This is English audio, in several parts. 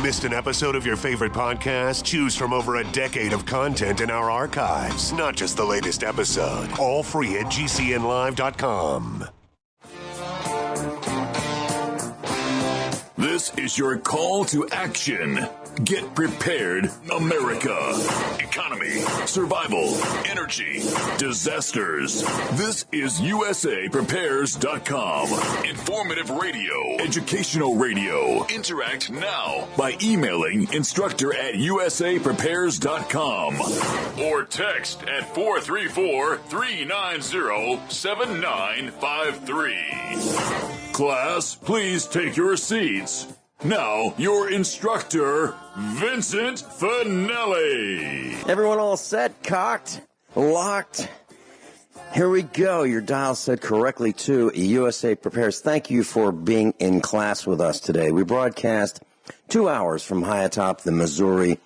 Missed an episode of your favorite podcast? Choose from over a decade of content in our archives, not just the latest episode. All free at GCNlive.com. This is your call to action. Get prepared, America. Economy, survival, energy, disasters. This is USAPrepares.com. Informative radio, educational radio. Interact now by emailing instructor@USAPrepares.com or text at 434-390-7953. Class, please take your seats. Now, your instructor, Vincent Finelli. Everyone all set, cocked, locked? Here we go. Your dial set correctly to USA Prepares. Thank you for being in class with us today. We broadcast 2 hours from high atop the Missouri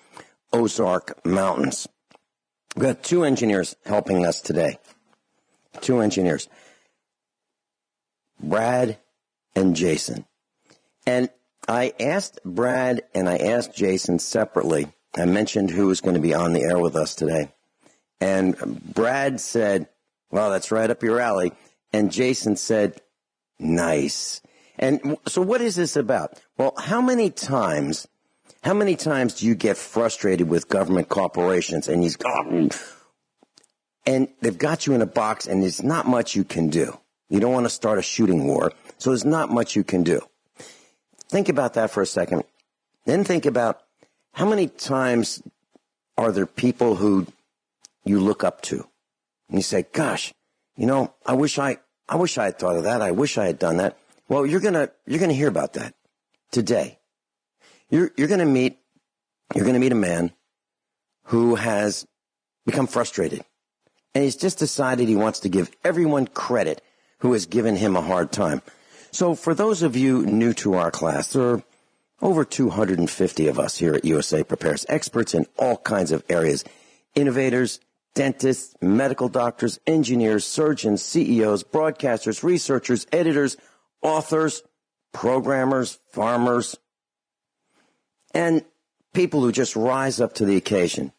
Ozark Mountains. We've got 2 engineers helping us today. 2 engineers. Brad and Jason. And I asked Brad and I asked Jason separately. I mentioned who was going to be on the air with us today. And Brad said, well, that's right up your alley. And Jason said, nice. And so what is this about? Well, how many times do you get frustrated with government corporations and they've got you in a box and there's not much you can do. You don't want to start a shooting war, so there's not much you can do. Think about that for a second. Then think about how many times are there people who you look up to and you say, gosh, I wish I had thought of that. I wish I had done that. Well, you're going to hear about that today. You're going to meet a man who has become frustrated and he's just decided he wants to give everyone credit who has given him a hard time. So for those of you new to our class, there are over 250 of us here at USA Prepares, experts in all kinds of areas, innovators, dentists, medical doctors, engineers, surgeons, CEOs, broadcasters, researchers, editors, authors, programmers, farmers, and people who just rise up to the occasion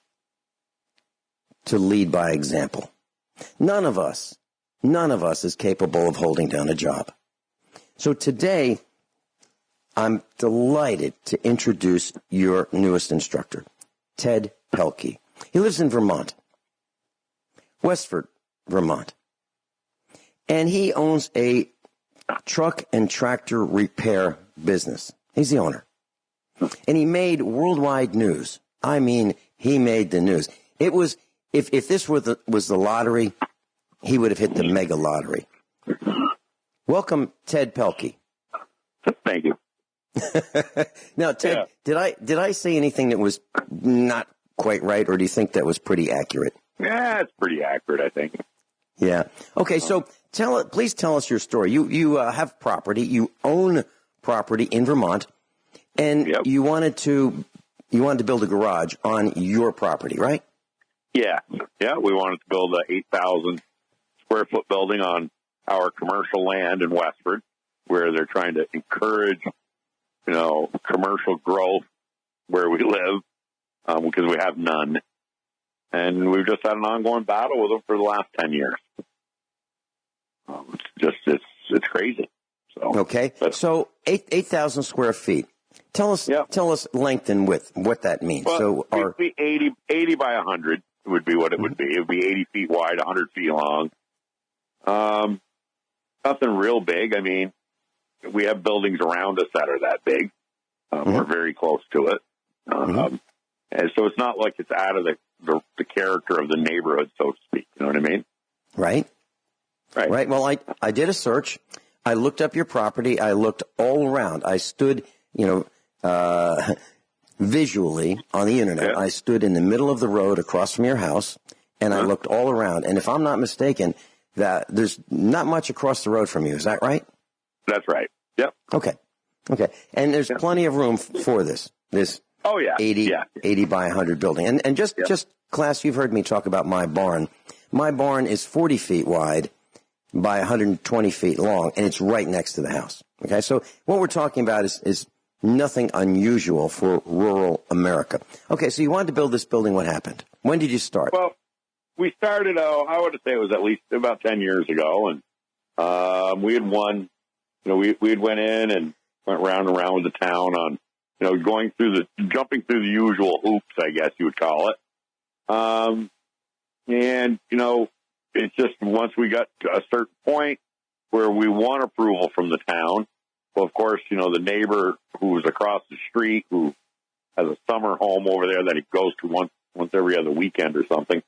to lead by example. None of us is capable of holding down a job. So today, I'm delighted to introduce your newest instructor, Ted Pelkey. He lives in Vermont, Westford, Vermont. And he owns a truck and tractor repair business. He's the owner. And he made worldwide news. I mean, he made the news. It was, if this was the lottery, he would have hit the mega lottery. Welcome, Ted Pelkey. Thank you. Now, Ted, did I say anything that was not quite right, or do you think that was pretty accurate? Yeah, it's pretty accurate, I think. Yeah. Okay, so please tell us your story. You have property, you own property in Vermont, and you wanted to build a garage on your property, right? Yeah. We wanted to build a 8,000 square foot building on our commercial land in Westford, where they're trying to encourage, commercial growth where we live, because we have none. And we've just had an ongoing battle with them for the last 10 years. It's crazy. So, okay. So 8,000 square feet. Tell us length and width, what that means. Well, it would be 80 by 100 would be what it would be. It would be 80 feet wide, 100 feet long. Nothing real big. I mean, we have buildings around us that are that big. We're very close to it. And so it's not like it's out of the character of the neighborhood, so to speak. You know what I mean? Right. Well, I did a search. I looked up your property. I looked all around. I stood, visually on the internet. I stood in the middle of the road across from your house, and I looked all around. And if I'm not mistaken, that there's not much across the road from you. Is that right? That's right. Yep. Okay. And there's plenty of room for this 80 by 100 building. And just class, you've heard me talk about my barn. My barn is 40 feet wide by 120 feet long, and it's right next to the house. Okay, so what we're talking about is Nothing unusual for rural America. Okay, so you wanted to build this building. What happened? When did you start? Well, we started, I would say it was at least about 10 years ago. And we had won, we had went in and went round and round with the town on, jumping through the usual hoops, I guess you would call it. It's just once we got to a certain point where we won approval from the town, well, of course, the neighbor who was across the street, who has a summer home over there that he goes to once every other weekend or something,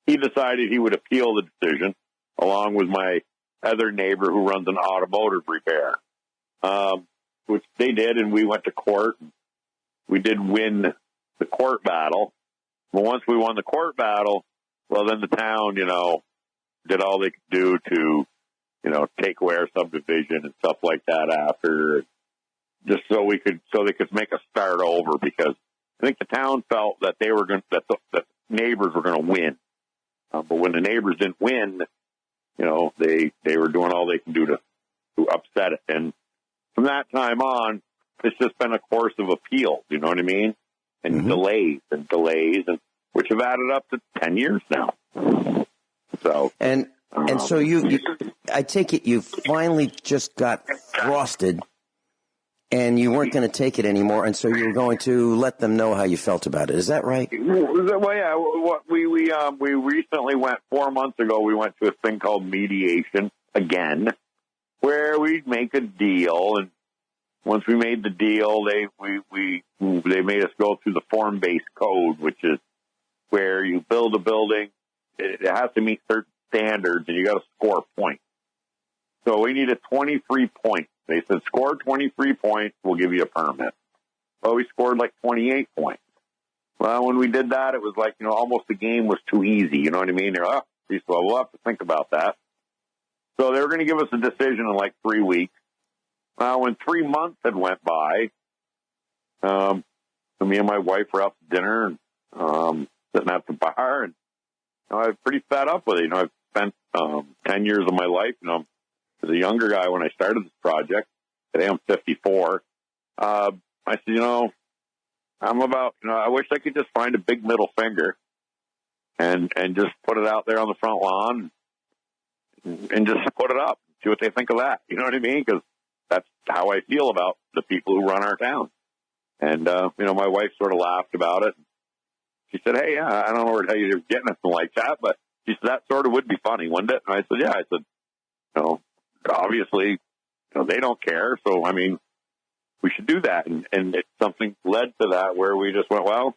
he decided he would appeal the decision, along with my other neighbor who runs an automotive repair, which they did, and we went to court. We did win the court battle. But once we won the court battle, well, then the town, did all they could do to, take away our subdivision and stuff like that after, just so they could make us start over, because I think the town felt that that the neighbors were going to win. But when the neighbors didn't win, they were doing all they can do to upset it. And from that time on, it's just been a course of appeals, you know what I mean? And delays, and which have added up to 10 years now. So, and so you, I take it you finally just got frosted, and you weren't going to take it anymore, and so you were going to let them know how you felt about it. Is that right? Well, yeah. We recently went 4 months ago. We went to a thing called mediation again, where we make a deal, and once we made the deal, they made us go through the form-based code, which is where you build a building. It has to meet certain standards, and you got to score points. So we needed 23 points. They said, score 23 points, we'll give you a permit. Well, we scored like 28 points. Well, when we did that, it was like, almost the game was too easy. You know what I mean? They're, we'll have to think about that. So they were going to give us a decision in like 3 weeks. When 3 months had went by, so me and my wife were out to dinner and sitting at the bar, and I was pretty fed up with it. I've spent 10 years of my life, as a younger guy when I started this project. Today I'm 54. I said, I'm about, I wish I could just find a big middle finger and just put it out there on the front lawn and just put it up, see what they think of that. You know what I mean? Because that's how I feel about the people who run our town. And, my wife sort of laughed about it. She said, hey, yeah, I don't know where you're getting anything like that, but she said, that sort of would be funny, wouldn't it? And I said, yeah. I said, obviously, they don't care. So, we should do that. And something led to that where we just went, well,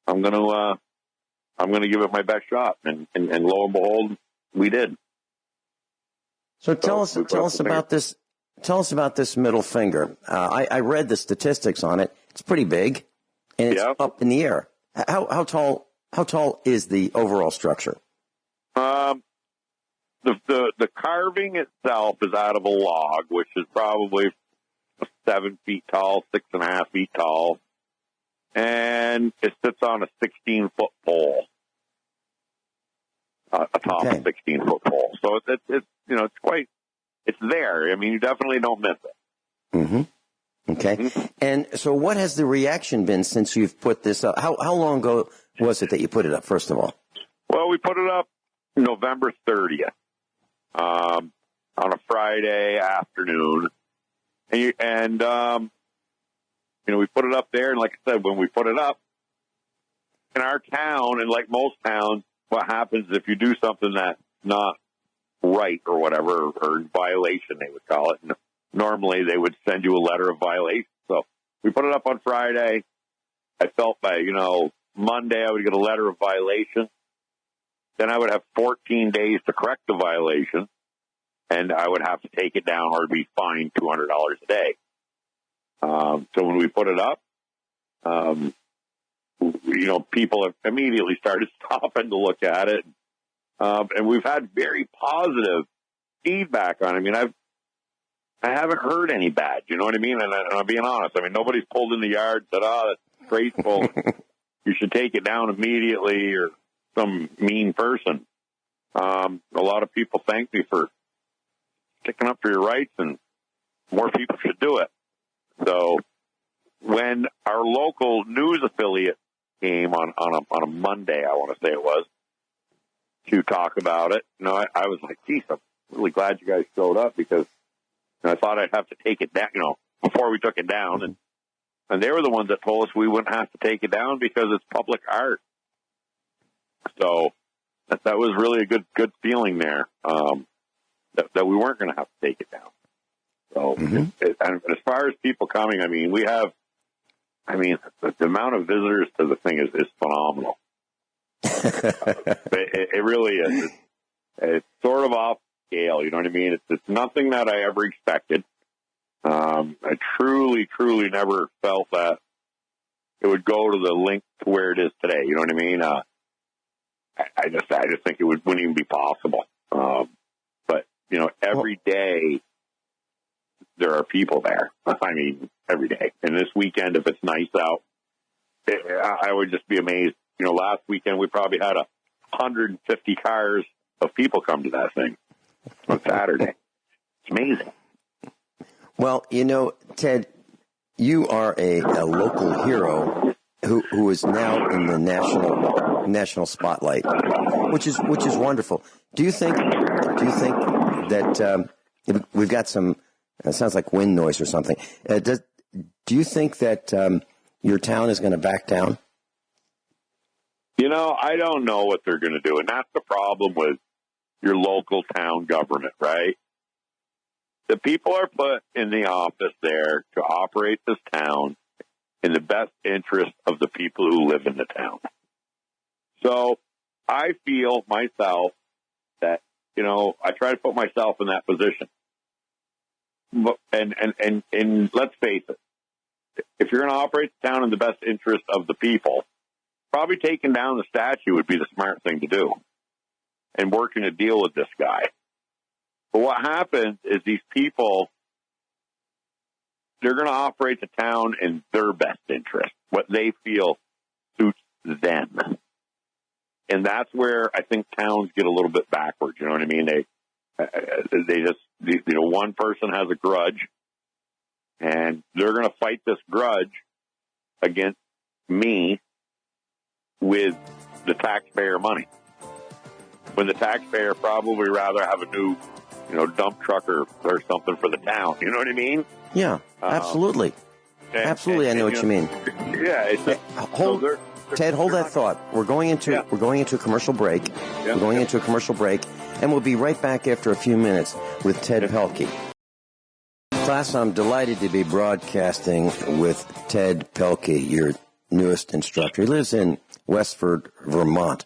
I'm going to give it my best shot. And lo and behold, we did. So tell us about this. Tell us about this middle finger. I read the statistics on it. It's pretty big, and it's up in the air. How tall is the overall structure? The carving itself is out of a log, which is probably 7 feet tall, 6.5 feet tall, and it sits on a 16-foot pole, atop a 16-foot pole. So it's it's there. You definitely don't miss it. Mm-hmm. Okay. Mm-hmm. And so what has the reaction been since you've put this up? How long ago was it that you put it up, first of all? Well, we put it up November 30th on a Friday afternoon. And we put it up there. And like I said, when we put it up, in our town, and like most towns, what happens if you do something that's not right or whatever, or violation, they would call it. And normally they would send you a letter of violation. So we put it up on Friday. I felt by, Monday I would get a letter of violation. Then I would have 14 days to correct the violation, and I would have to take it down or be fined $200 a day. So when we put it up, people have immediately started stopping to look at it. And we've had very positive feedback on it. I haven't heard any bad, you know what I mean? And I'm being honest. Nobody's pulled in the yard and said, oh, that's graceful. You should take it down immediately, or some mean person. A lot of people thank me for sticking up for your rights, and more people should do it. So when our local news affiliate came on a Monday, I want to say it was, to talk about it, I was like, geez, I'm really glad you guys showed up, because I thought I'd have to take it down, before we took it down. And they were the ones that told us we wouldn't have to take it down because it's public art. So that was really a good feeling there, that we weren't going to have to take it down. So, and as far as people coming, the amount of visitors to the thing is phenomenal. It really is. It's sort of off scale, you know what I mean? It's nothing that I ever expected. I truly never felt that it would go to the length to where it is today. You know what I mean? I just think it wouldn't even be possible. But every day there are people there. Every day. And this weekend, if it's nice out, I would just be amazed. Last weekend we probably had 150 cars of people come to that thing on Saturday. It's amazing. Well, Ted, you are a local hero who is now in the national spotlight, which is wonderful. Do you think that we've got some? It sounds like wind noise or something. Do you think that your town is going to back down? I don't know what they're going to do, and that's the problem with your local town government, right? The people are put in the office there to operate this town in the best interest of the people who live in the town. So I feel myself that, I try to put myself in that position. And let's face it, if you're going to operate the town in the best interest of the people, probably taking down the statue would be the smart thing to do, and working a deal with this guy. But what happens is these people, they're going to operate the town in their best interest, what they feel suits them. And that's where I think towns get a little bit backwards. You know what I mean? They just, one person has a grudge, and they're going to fight this grudge against me with the taxpayer money, when the taxpayer probably rather have a new, dump truck or something for the town. You know what I mean? Yeah, absolutely. Absolutely, I know what you mean. Yeah, it's just, Ted, hold that thought. We're going into a commercial break. We're going into a commercial break, and we'll be right back after a few minutes with Ted Pelkey. Class, I'm delighted to be broadcasting with Ted Pelkey, your newest instructor. He lives in Westford, Vermont.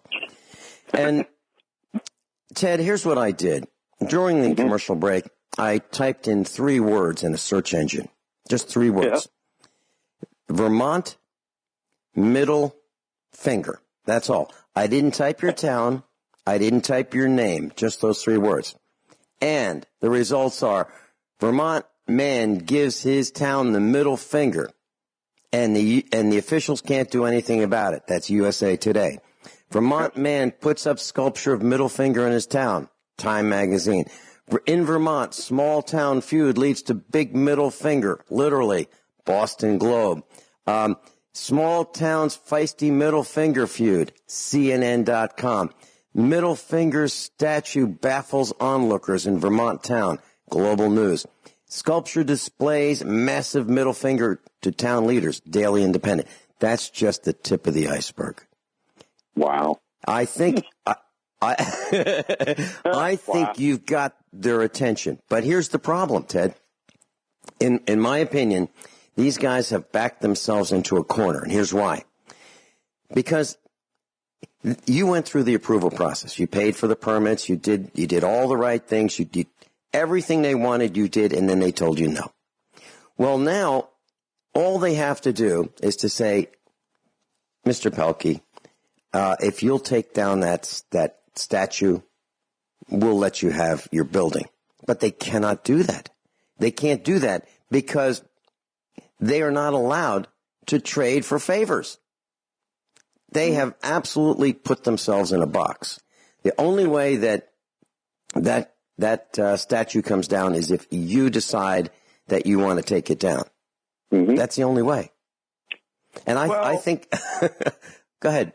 And Ted, here's what I did. During the commercial break, I typed in 3 words in a search engine. Just 3 words. Yeah. Vermont, middle finger. That's all. I didn't type your town. I didn't type your name. Just those 3 words. And the results are, Vermont man gives his town the middle finger. And the officials can't do anything about it. That's USA Today. Vermont man puts up sculpture of middle finger in his town. Time magazine. In Vermont, small town feud leads to big middle finger. Literally. Boston Globe. Small town's feisty middle finger feud. CNN.com. Middle finger statue baffles onlookers in Vermont town. Global News. Sculpture displays massive middle finger to town leaders. Daily Independent. That's just the tip of the iceberg. Wow. I think I think you've got their attention. But here's the problem, Ted. In my opinion, these guys have backed themselves into a corner, and here's why. Because you went through the approval process. You paid for the permits. You did all the right things. You did everything they wanted, you did, and then they told you no. Well, now, all they have to do is to say, Mr. Pelkey, if you'll take down that statue, we'll let you have your building. But they cannot do that. They can't do that because they are not allowed to trade for favors. They have absolutely put themselves in a box. The only way that statue comes down is if you decide that you want to take it down. Mm-hmm. That's the only way. And I think, go ahead.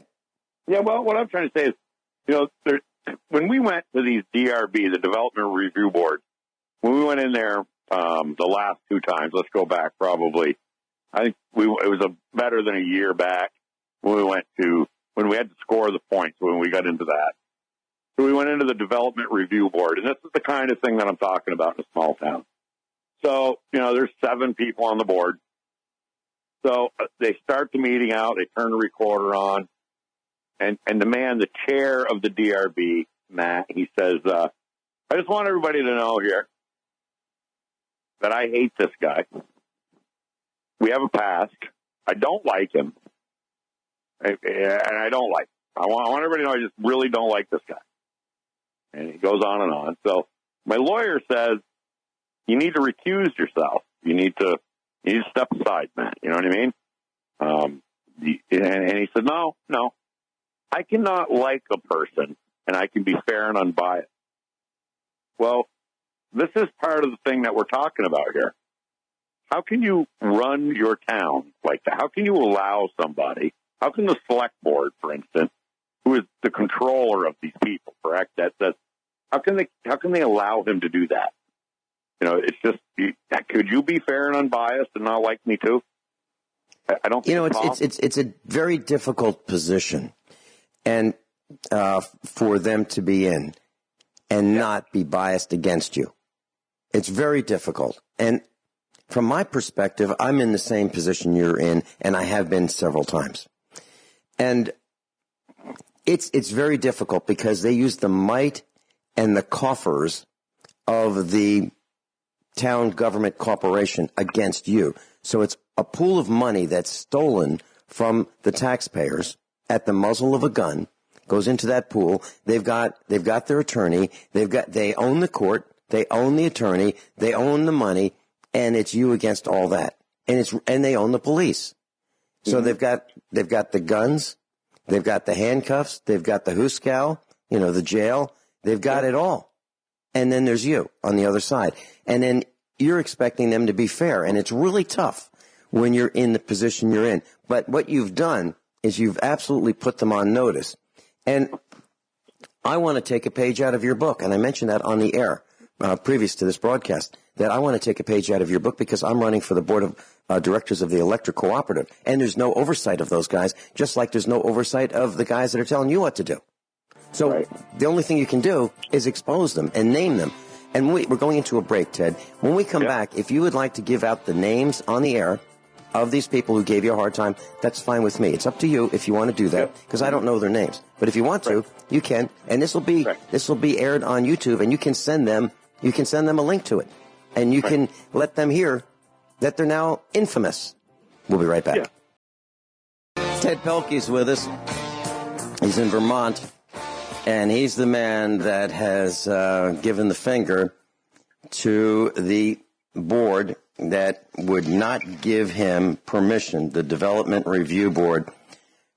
Yeah, well, what I'm trying to say is, when we went to these DRB, the Development Review Board, when we went in there the last two times, let's go back probably, I think it was better than a year back when we had to score the points when we got into that. So we went into the Development Review Board, and this is the kind of thing that I'm talking about in a small town. So, there's 7 people on the board. So they start the meeting out, they turn the recorder on, and the chair of the DRB, Matt, he says, I just want everybody to know here that I hate this guy. We have a past. I don't like him. And I don't like him. I want everybody to know I just really don't like this guy. And he goes on and on. So my lawyer says, you need to recuse yourself. You need to step aside, Matt. You know what I mean? And he said, no. I cannot like a person, and I can be fair and unbiased. Well, this is part of the thing that we're talking about here. How can you run your town like that? How can you allow somebody, how can the select board, for instance, who is the controller of these people, correct? How can they allow him to do that? It's just, could you be fair and unbiased and not like me too? I don't think it's a very difficult position, and for them to be in and not be biased against you. It's very difficult. And from my perspective, I'm in the same position you're in, and I have been several times. And it's very difficult because they use the might and the coffers of the town government corporation against you. So it's a pool of money that's stolen from the taxpayers at the muzzle of a gun, goes into that pool. They've got their attorney. They own the court. They own the attorney. They own the money, and it's you against all that. And they own the police. So they've got the guns. They've got the handcuffs. They've got the hooskow, the jail. They've got it all. And then there's you on the other side. And then you're expecting them to be fair. And it's really tough when you're in the position you're in. But what you've done is you've absolutely put them on notice. And I want to take a page out of your book. And I mentioned that on the air previous to this broadcast, that I want to take a page out of your book because I'm running for the board of directors of the Electric Cooperative. And there's no oversight of those guys, just like there's no oversight of the guys that are telling you what to do. So the only thing you can do is expose them and name them. And we're going into a break, Ted. When we come back, if you would like to give out the names on the air of these people who gave you a hard time, that's fine with me. It's up to you if you want to do that, because I don't know their names. But if you want to, you can. And this will be aired on YouTube, and you can send them a link to it. And you can let them hear that they're now infamous. We'll be right back. Yeah. Ted Pelkey's with us. He's in Vermont. And he's the man that has given the finger to the board that would not give him permission, the Development Review Board,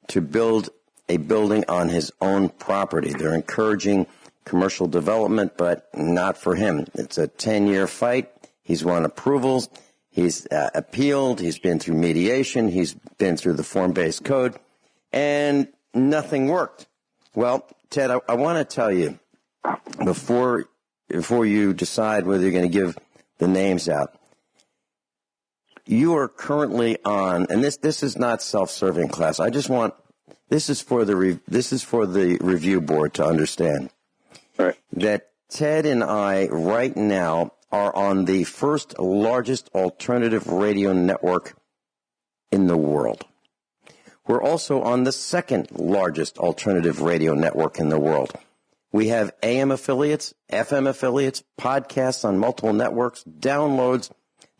to build a building on his own property. They're encouraging commercial development, but not for him. It's a 10-year fight. He's won approvals. He's appealed. He's been through mediation. He's been through the form-based code, and nothing worked. Well, Ted, I want to tell you, before you decide whether you're going to give the names out, you are currently on, and this is not self-serving class. This is for the review board to understand that Ted and I right now are on the first largest alternative radio network in the world. We're also on the second largest alternative radio network in the world. We have AM affiliates, FM affiliates, podcasts on multiple networks, downloads,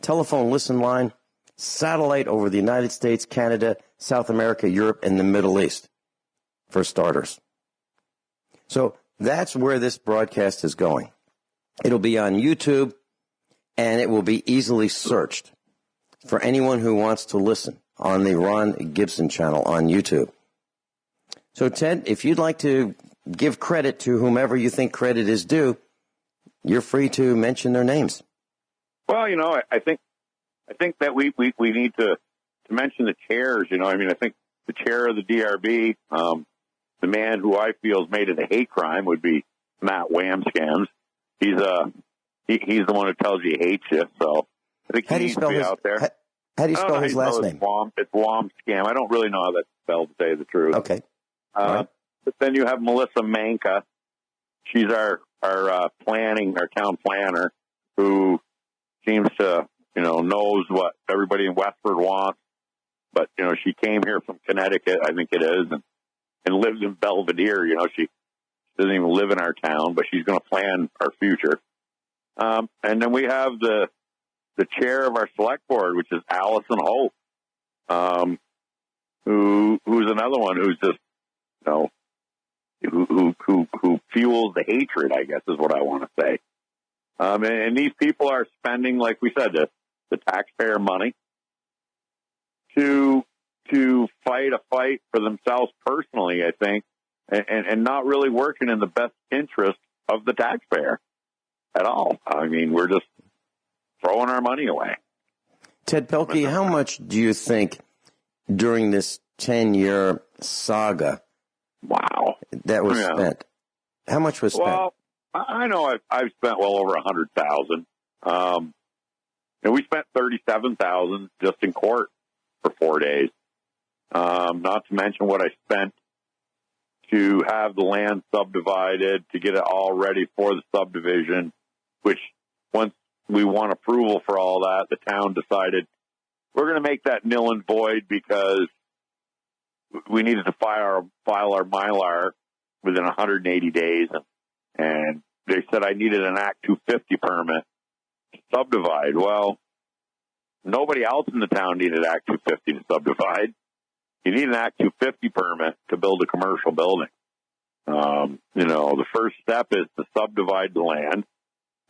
telephone listen line, satellite over the United States, Canada, South America, Europe, and the Middle East, for starters. So that's where this broadcast is going. It'll be on YouTube, and it will be easily searched for anyone who wants to listen on the Ron Gibson channel on YouTube. So, Ted, if you'd like to give credit to whomever you think credit is due, you're free to mention their names. Well, I think that we need to to mention the chairs, I think the chair of the DRB, the man who I feel has made it a hate crime would be Matt Wamscams. He's the one who tells you he hates you, so I think he needs to be out there. How do you spell his last name? It's Wamscam. I don't really know how that's spelled, to tell you the truth. Okay. Right. But then you have Melissa Manka. She's our town planner, who seems to, knows what everybody in Westford wants. But, she came here from Connecticut, I think it is, and lives in Belvedere. She doesn't even live in our town, but she's going to plan our future. And then we have the chair of our select board, which is Allison Holt, who's another one who's just, who fuels the hatred, I guess is what I want to say. And these people are spending, like we said, the taxpayer money to fight a fight for themselves personally, I think, and not really working in the best interest of the taxpayer at all. I mean, we're just throwing our money away. Ted Pelkey, how much do you think during this 10-year saga that was spent? How much was spent? Well, I know I've spent well over $100,000. And we spent $37,000 just in court for 4 days. Not to mention what I spent to have the land subdivided, to get it all ready for the subdivision, which once we won approval for all that, the town decided we're going to make that nil and void because we needed to file our Mylar within 180 days. And they said I needed an Act 250 permit to subdivide. Well, nobody else in the town needed Act 250 to subdivide. You need an Act 250 permit to build a commercial building. The first step is to subdivide the land.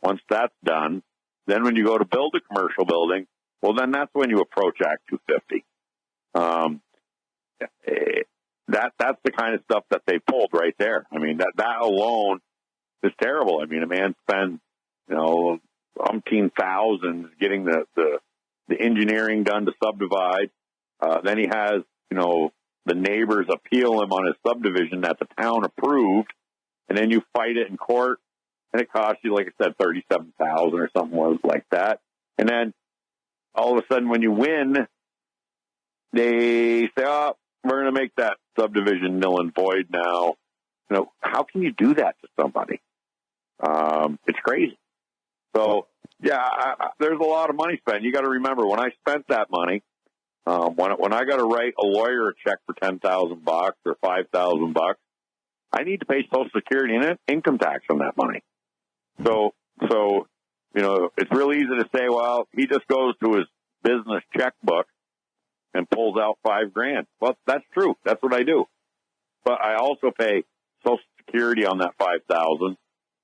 Once that's done, then when you go to build a commercial building, well, then that's when you approach Act 250. That's the kind of stuff that they pulled right there. I mean, that alone is terrible. I mean, a man spends, umpteen thousands getting the engineering done to subdivide. Then he has, the neighbors appeal him on his subdivision that the town approved, and then you fight it in court, and it costs you, like I said, $37,000 or something like that. And then all of a sudden, when you win, they say, "Oh, we're going to make that subdivision null and void now." How can you do that to somebody? It's crazy. So, there's a lot of money spent. You got to remember, when I spent that money, when I got to write a lawyer a check for $10,000 or $5,000, I need to pay Social Security and income tax on that money. So it's really easy to say, well, he just goes to his business checkbook and pulls out $5,000. Well, that's true. That's what I do. But I also pay Social Security on that $5,000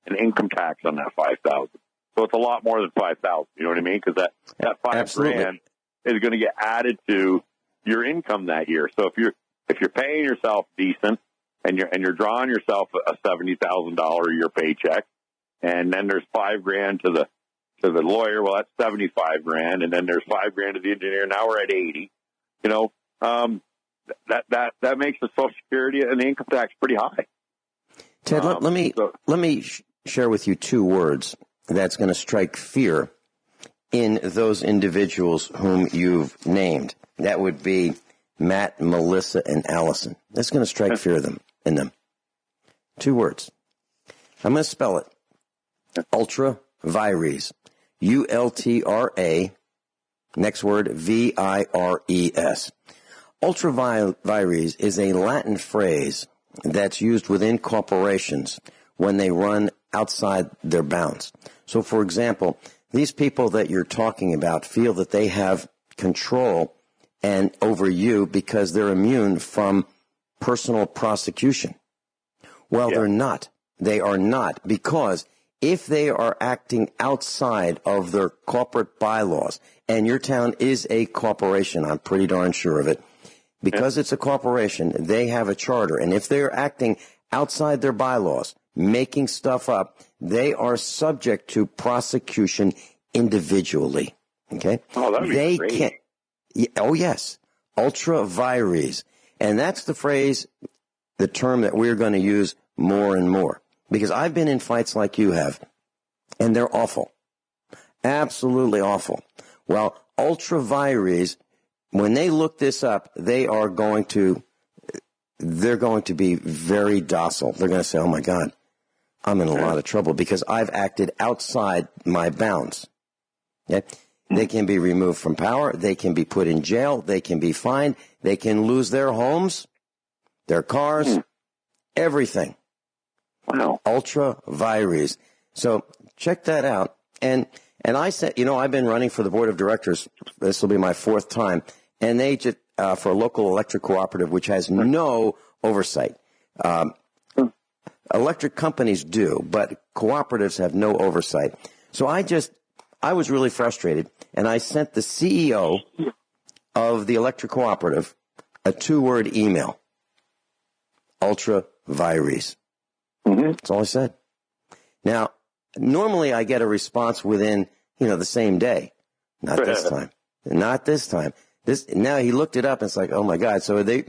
and income tax on that $5,000. So it's a lot more than $5,000. You know what I mean? Because that $5,000 is going to get added to your income that year. So if you're paying yourself decent and you're drawing yourself a $70,000 a year paycheck, and then there's $5,000 to the lawyer, well, that's $75,000, and then there's $5,000 to the engineer. Now we're at $80,000. That makes the Social Security and the income tax pretty high. Ted, let me share with you two words that's going to strike fear in those individuals whom you've named. That would be Matt, Melissa, and Allison. That's going to strike fear in them. Two words. I'm going to spell it. Ultra Vires. ULTRA. Next word, VIRES. Ultra vires is a Latin phrase that's used within corporations when they run outside their bounds. So, for example, these people that you're talking about feel that they have control and over you because they're immune from personal prosecution. Well, they're not. They are not, because if they are acting outside of their corporate bylaws, and your town is a corporation, I'm pretty darn sure of it, because it's a corporation, they have a charter, and if they are acting outside their bylaws, making stuff up, they are subject to prosecution individually. Okay? Oh, that'd be great. Oh, yes. Ultra Vires. And that's the phrase, the term that we're going to use more and more. Because I've been in fights like you have, and they're awful. Absolutely awful. Well, Ultra Vires, when they look this up, they're going to be very docile. They're going to say, oh, my God, I'm in a lot of trouble because I've acted outside my bounds. Okay? They can be removed from power. They can be put in jail. They can be fined. They can lose their homes, their cars, everything. Wow. Ultra Vires. So check that out. And I said, I've been running for the board of directors. This will be my 4th time. And they just, for a local electric cooperative, which has no oversight. Electric companies do, but cooperatives have no oversight. So I was really frustrated, and I sent the CEO of the electric cooperative a 2-word email. Ultra Vires. That's all I said. Now, normally I get a response within, the same day. Not this time. Not this time. Now he looked it up and it's like, oh my God. So they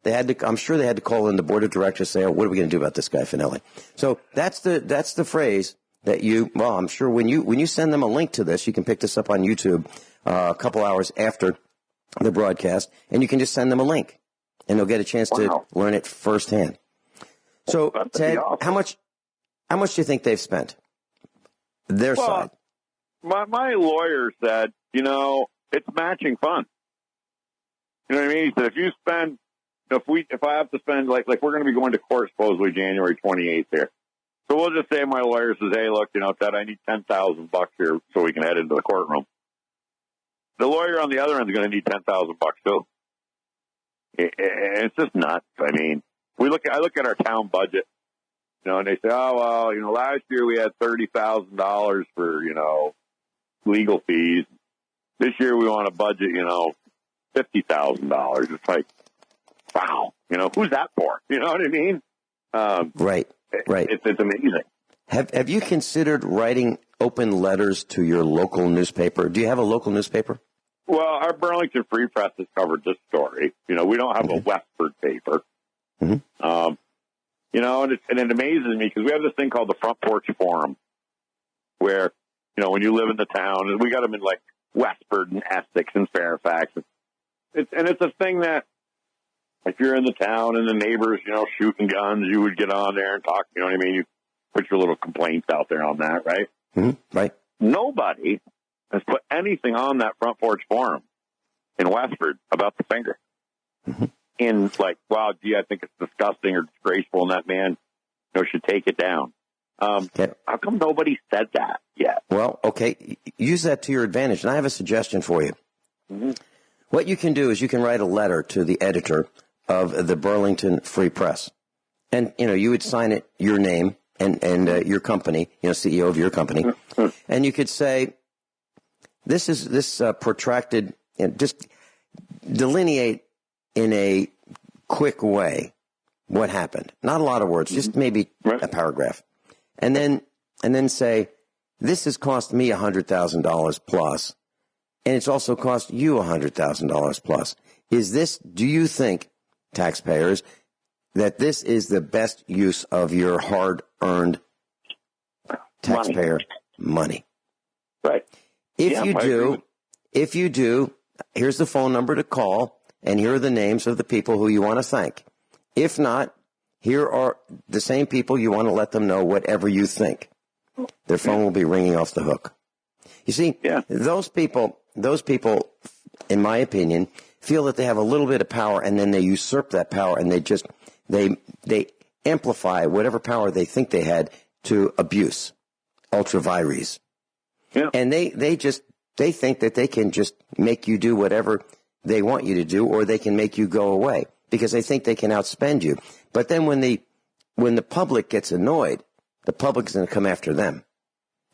had to, I'm sure they had to call in the board of directors and say, oh, what are we going to do about this guy, Finelli? So that's the phrase that I'm sure when you send them a link to this, you can pick this up on YouTube a couple hours after the broadcast, and you can just send them a link and they'll get a chance to learn it firsthand. So Ted, awesome. How much do you think they've spent? Their side. My lawyer said, it's matching funds. You know what I mean? He said, if you spend, if I have to spend, like we're going to be going to court supposedly January 28th here. So we'll just say my lawyer says, hey, look, Ted, I need $10,000 here so we can head into the courtroom. The lawyer on the other end is going to need $10,000 too. It's just nuts. I mean, I look at our town budget, and they say, oh, well, last year we had $30,000 for, legal fees. This year we want to budget, $50,000. It's like, wow, who's that for? You know what I mean? Right. It's amazing. Have you considered writing open letters to your local newspaper? Do you have a local newspaper? Well, our Burlington Free Press has covered this story. We don't have a Westford paper. And it amazes me because we have this thing called the Front Porch Forum where, when you live in the town, and we got them in like Westford and Essex and Fairfax. It's a thing that if you're in the town and the neighbors, shooting guns, you would get on there and talk, you know what I mean? You put your little complaints out there on that, right? Right. Nobody has put anything on that Front Porch Forum in Westford about the finger. In like, wow, gee, I think it's disgusting or disgraceful, and that man, should take it down. How come nobody said that yet? Well, okay, use that to your advantage, and I have a suggestion for you. What you can do is you can write a letter to the editor of the Burlington Free Press, and you would sign it your name and your company, CEO of your company, and you could say, this protracted, just delineate in a quick way what happened. Not a lot of words, just maybe a paragraph. And then say, this has cost me $100,000 plus, and it's also cost you $100,000 plus. Do you think, taxpayers, that this is the best use of your hard-earned taxpayer money? Right. If you do, here's the phone number to call, and here are the names of the people who you want to thank. If not, here are the same people you want to let them know whatever you think. Their phone will be ringing off the hook. You see, those people, in my opinion, feel that they have a little bit of power, and then they usurp that power, and they amplify whatever power they think they had to abuse. Ultra Vires. Yeah. And they think that they can just make you do whatever they want you to do, or they can make you go away because they think they can outspend you. But then when the public gets annoyed, the public is going to come after them.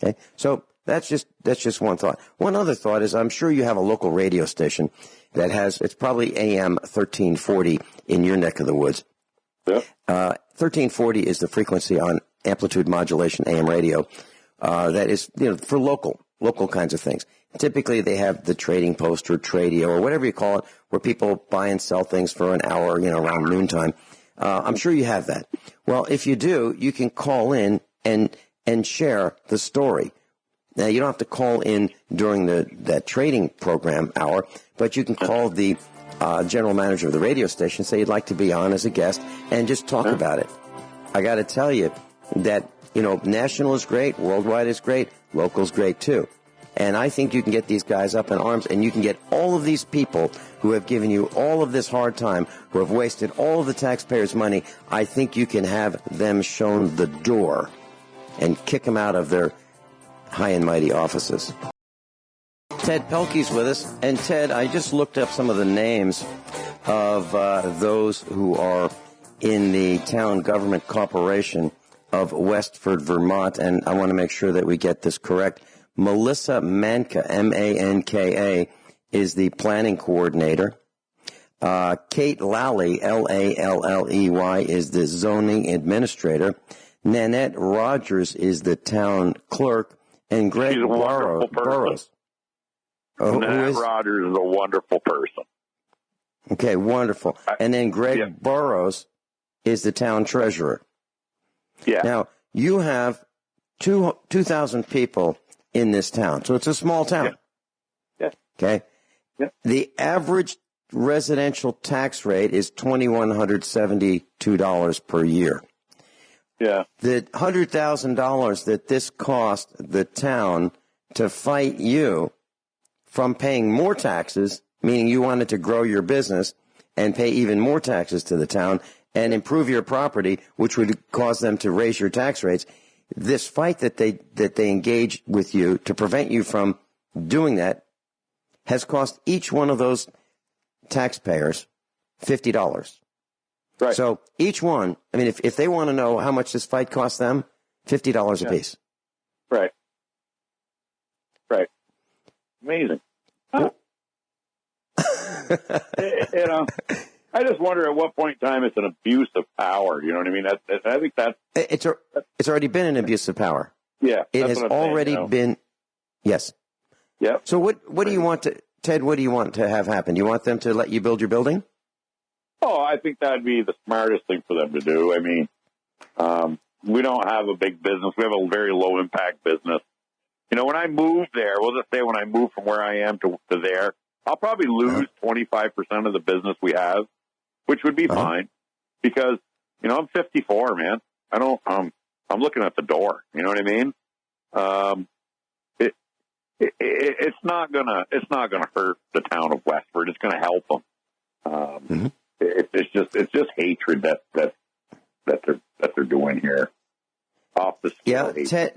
Okay, so that's just one thought. One other thought is, I'm sure you have a local radio station that it's probably AM 1340 in your neck of the woods. Yeah. 1340 is the frequency on amplitude modulation AM radio that is for local kinds of things. typically they have the trading post or tradio or whatever you call it, where people buy and sell things for an hour, around noontime. I'm sure you have that. Well, if you do, you can call in and share the story. Now, you don't have to call in during that trading program hour, but you can call the general manager of the radio station, say you'd like to be on as a guest, and just talk about it. I got to tell you that, national is great, worldwide is great, local is great too. And I think you can get these guys up in arms, and you can get all of these people who have given you all of this hard time, who have wasted all of the taxpayers' money. I think you can have them shown the door and kick them out of their high and mighty offices. Ted Pelkey's with us. And Ted, I just looked up some of the names of those who are in the town government corporation of Westford, Vermont, and I want to make sure that we get this correct. Melissa Manka, M-A-N-K-A, is the planning coordinator. Kate Lally, L-A-L-L-E-Y, is the zoning administrator. Nanette Rogers is the town clerk. And Greg Barrows. Nanette Rogers is a wonderful person. Okay, wonderful. And then Greg Barrows is the town treasurer. Yeah. Now, you have 2,000 people in this town, so it's a small town. Yeah. Okay? Yeah. The average residential tax rate is $2,172 per year. Yeah. The $100,000 that this cost the town to fight you from paying more taxes, meaning you wanted to grow your business and pay even more taxes to the town and improve your property, which would cause them to raise your tax rates. This fight that they engage with you to prevent you from doing that has cost each one of those taxpayers $50. Right. So each one, I mean, if they want to know how much this fight costs them, $50 a piece. Right. Right. Amazing. Huh. I just wonder at what point in time it's an abuse of power. You know what I mean? I think that's it's already been an abuse of power. Yeah, it has already been. Yes. Yeah. So what do you want to, Ted? What do you want to have happen? Do you want them to let you build your building? Oh, I think that'd be the smartest thing for them to do. I mean, we don't have a big business. We have a very low impact business. When I moved there, we'll just say when I moved from where I am to there, I'll probably lose 25% of the business we have, which would be fine because, I'm 54, man. I'm looking at the door. You know what I mean? It's not gonna hurt the town of Westford. It's gonna help them. It's just hatred that they're doing here. Off the scale. Yeah,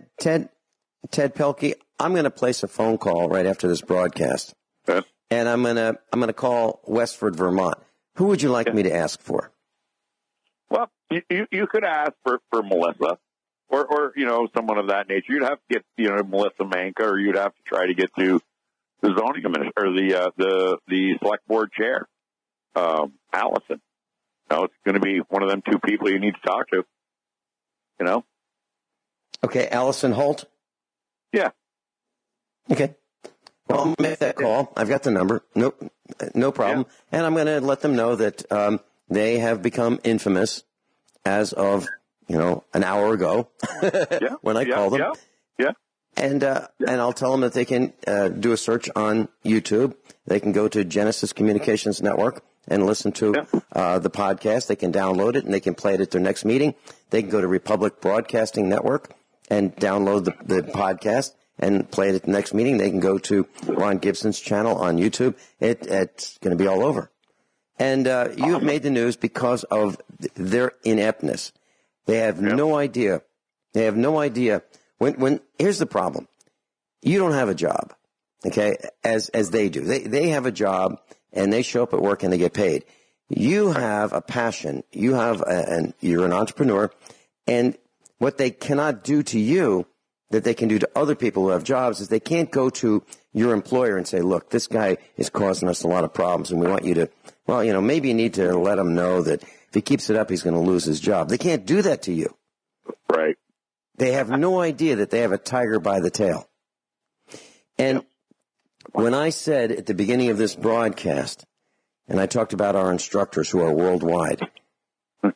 Ted Pelkey, I'm going to place a phone call right after this broadcast, and I'm going to call Westford, Vermont. Who would you like me to ask for? Well, you could ask for Melissa, or someone of that nature. You'd have to get Melissa Manka, or you'd have to try to get to the zoning commission or the select board chair, Allison. It's going to be one of them two people you need to talk to. Okay, Allison Holt. Yeah. Okay. Well, I'm going to make that call. I've got the number. No problem. Yeah. And I'm going to let them know that they have become infamous as of, an hour ago when I called them. Yeah. And I'll tell them that they can do a search on YouTube. They can go to Genesis Communications Network and listen to the podcast. They can download it, and they can play it at their next meeting. They can go to Republic Broadcasting Network and download the podcast and play it at the next meeting. They can go to Ron Gibson's channel on YouTube. It's going to be all over. And you have made the news because of their ineptness. They have no idea. They have no idea. When here's the problem. You don't have a job, okay, as they do. They have a job, and they show up at work, and they get paid. You have a passion. You have you're an entrepreneur, and what they cannot do to you that they can do to other people who have jobs is they can't go to your employer and say, look, this guy is causing us a lot of problems, and we want you to, maybe you need to let him know that if he keeps it up, he's going to lose his job. They can't do that to you. Right. They have no idea that they have a tiger by the tail. And When I said at the beginning of this broadcast, and I talked about our instructors who are worldwide,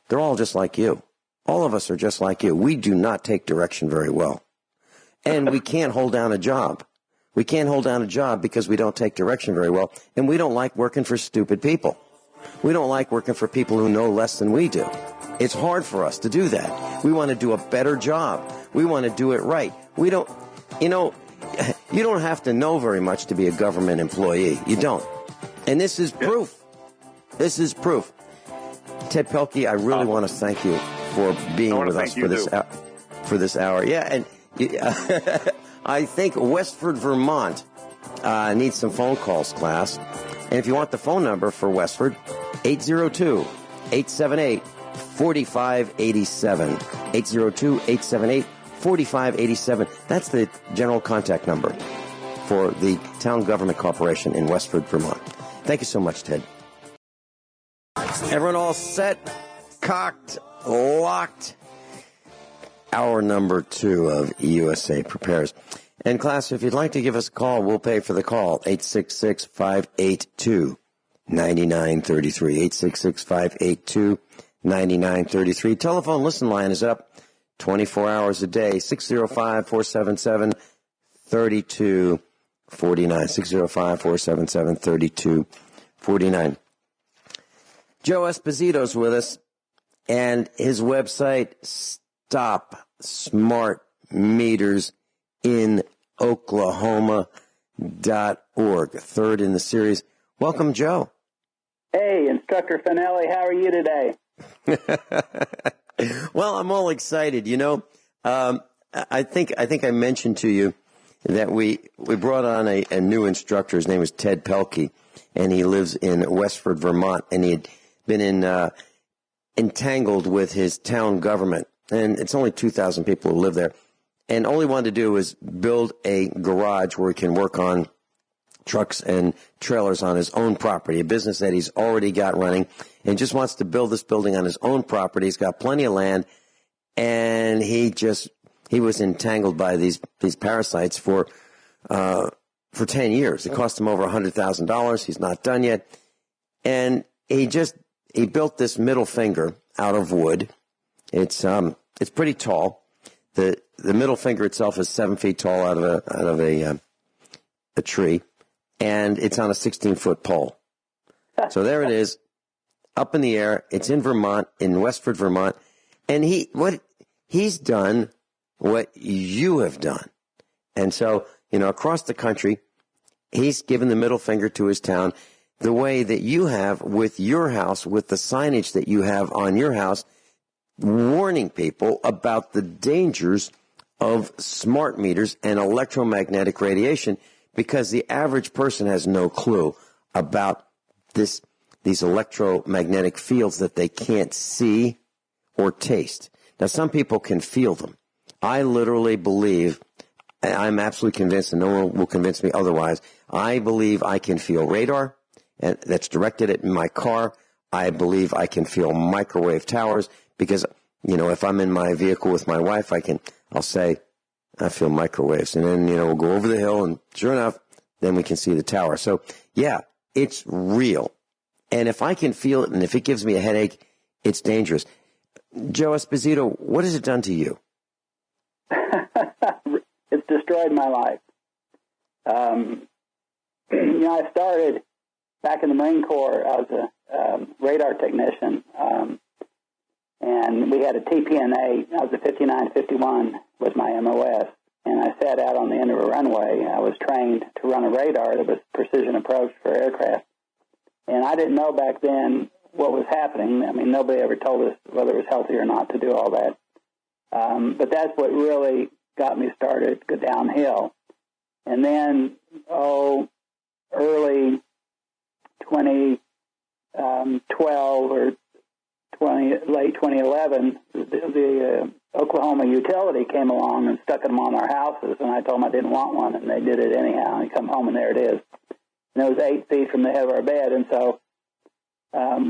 they're all just like you. All of us are just like you. We do not take direction very well. And we can't hold down a job. We can't hold down a job because we don't take direction very well. And we don't like working for stupid people. We don't like working for people who know less than we do. It's hard for us to do that. We want to do a better job. We want to do it right. We don't, you don't have to know very much to be a government employee. You don't. And this is proof. This is proof. Ted Pelkey, I really want to thank you for being with us for this hour. Yeah, and I think Westford, Vermont needs some phone calls, class. And if you want the phone number for Westford, 802-878-4587. 802-878-4587. That's the general contact number for the Town Government Corporation in Westford, Vermont. Thank you so much, Ted. Everyone all set, cocked, locked. Hour number 2 of USA Prepares. And class, if you'd like to give us a call, we'll pay for the call. 866-582-9933. 866-582-9933. Telephone listen line is up 24 hours a day. 605-477-3249. 605-477-3249. Joe Esposito's with us, and his website, Stop Smart Meters in Oklahoma.org. Third in the series. Welcome, Joe. Hey, Instructor Finelli, how are you today? Well, I'm all excited. I think I mentioned to you that we brought on a new instructor. His name is Ted Pelkey, and he lives in Westford, Vermont, and he had been entangled with his town government. And it's only 2,000 people who live there. And all he wanted to do was build a garage where he can work on trucks and trailers on his own property, a business that he's already got running, and just wants to build this building on his own property. He's got plenty of land, and he was entangled by these parasites for 10 years. It cost him over $100,000. He's not done yet. And he built this middle finger out of wood. It's pretty tall. The middle finger itself is 7 feet tall out of a tree, and it's on a 16-foot pole. So there it is, up in the air. It's in Vermont, in Westford, Vermont, and he's done what you have done. And so, across the country, he's given the middle finger to his town the way that you have with your house, with the signage that you have on your house, warning people about the dangers of smart meters and electromagnetic radiation, because the average person has no clue about these electromagnetic fields that they can't see or taste. Now, some people can feel them. I literally believe, I'm absolutely convinced, and no one will convince me otherwise, I believe I can feel radar and that's directed at my car. I believe I can feel microwave towers because, if I'm in my vehicle with my wife, I'll say, I feel microwaves. And then, we'll go over the hill, and sure enough, then we can see the tower. So, yeah, it's real. And if I can feel it, and if it gives me a headache, it's dangerous. Joe Esposito, what has it done to you? It's destroyed my life. I started back in the Marine Corps. I was a radar technician, and we had a TPNA. I was a 5951 was my MOS, and I sat out on the end of a runway. I was trained to run a radar that was precision approach for aircraft, and I didn't know back then what was happening. I mean, nobody ever told us whether it was healthy or not to do all that. But that's what really got me started, go downhill. And then, early 2012 or late 2011, the Oklahoma utility came along and stuck them on our houses, and I told them I didn't want one, and they did it anyhow. And come home, and there it is. And it was 8 feet from the head of our bed, and so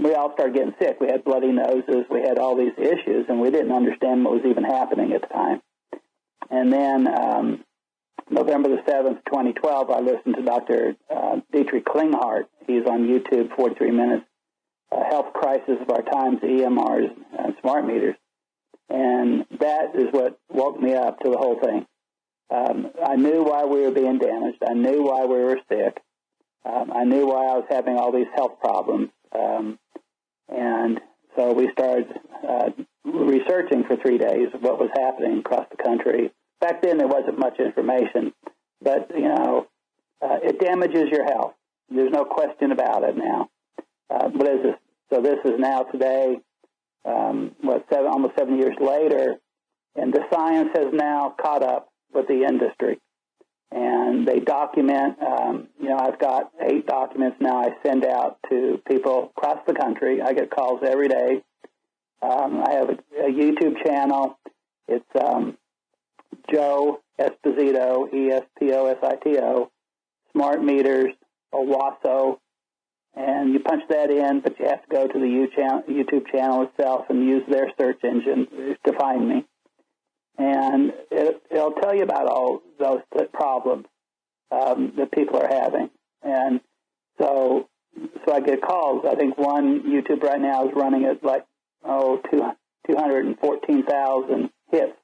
we all started getting sick. We had bloody noses. We had all these issues, and we didn't understand what was even happening at the time. And then November the 7th, 2012, I listened to Dr. Dietrich Klinghardt. He's on YouTube, 43 minutes, Health Crisis of Our Times, EMRs, and smart meters. And that is what woke me up to the whole thing. I knew why we were being damaged. I knew why we were sick. I knew why I was having all these health problems. And so we started researching for 3 days what was happening across the country. Back then, there wasn't much information, but, it damages your health. There's no question about it now. What is this? So this is now today, almost 7 years later, and the science has now caught up with the industry. And they document, I've got 8 documents now I send out to people across the country. I get calls every day. I have a YouTube channel. It's Joe Esposito, Esposito, Smart Meters, Owasso, and you punch that in, but you have to go to the YouTube channel itself and use their search engine to find me. And it'll tell you about all those problems that people are having. And so I get calls. I think one YouTube right now is running at 214,000 hits.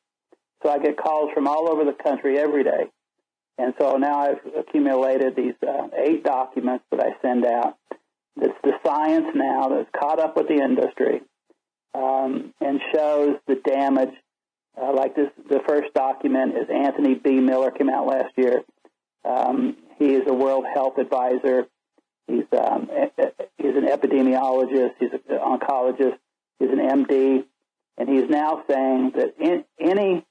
So I get calls from all over the country every day. And so now I've accumulated these 8 documents that I send out. It's the science now that's caught up with the industry and shows the damage. The first document is Anthony B. Miller, came out last year. He is a World Health Advisor. He's an epidemiologist. He's an oncologist. He's an MD. And he's now saying that any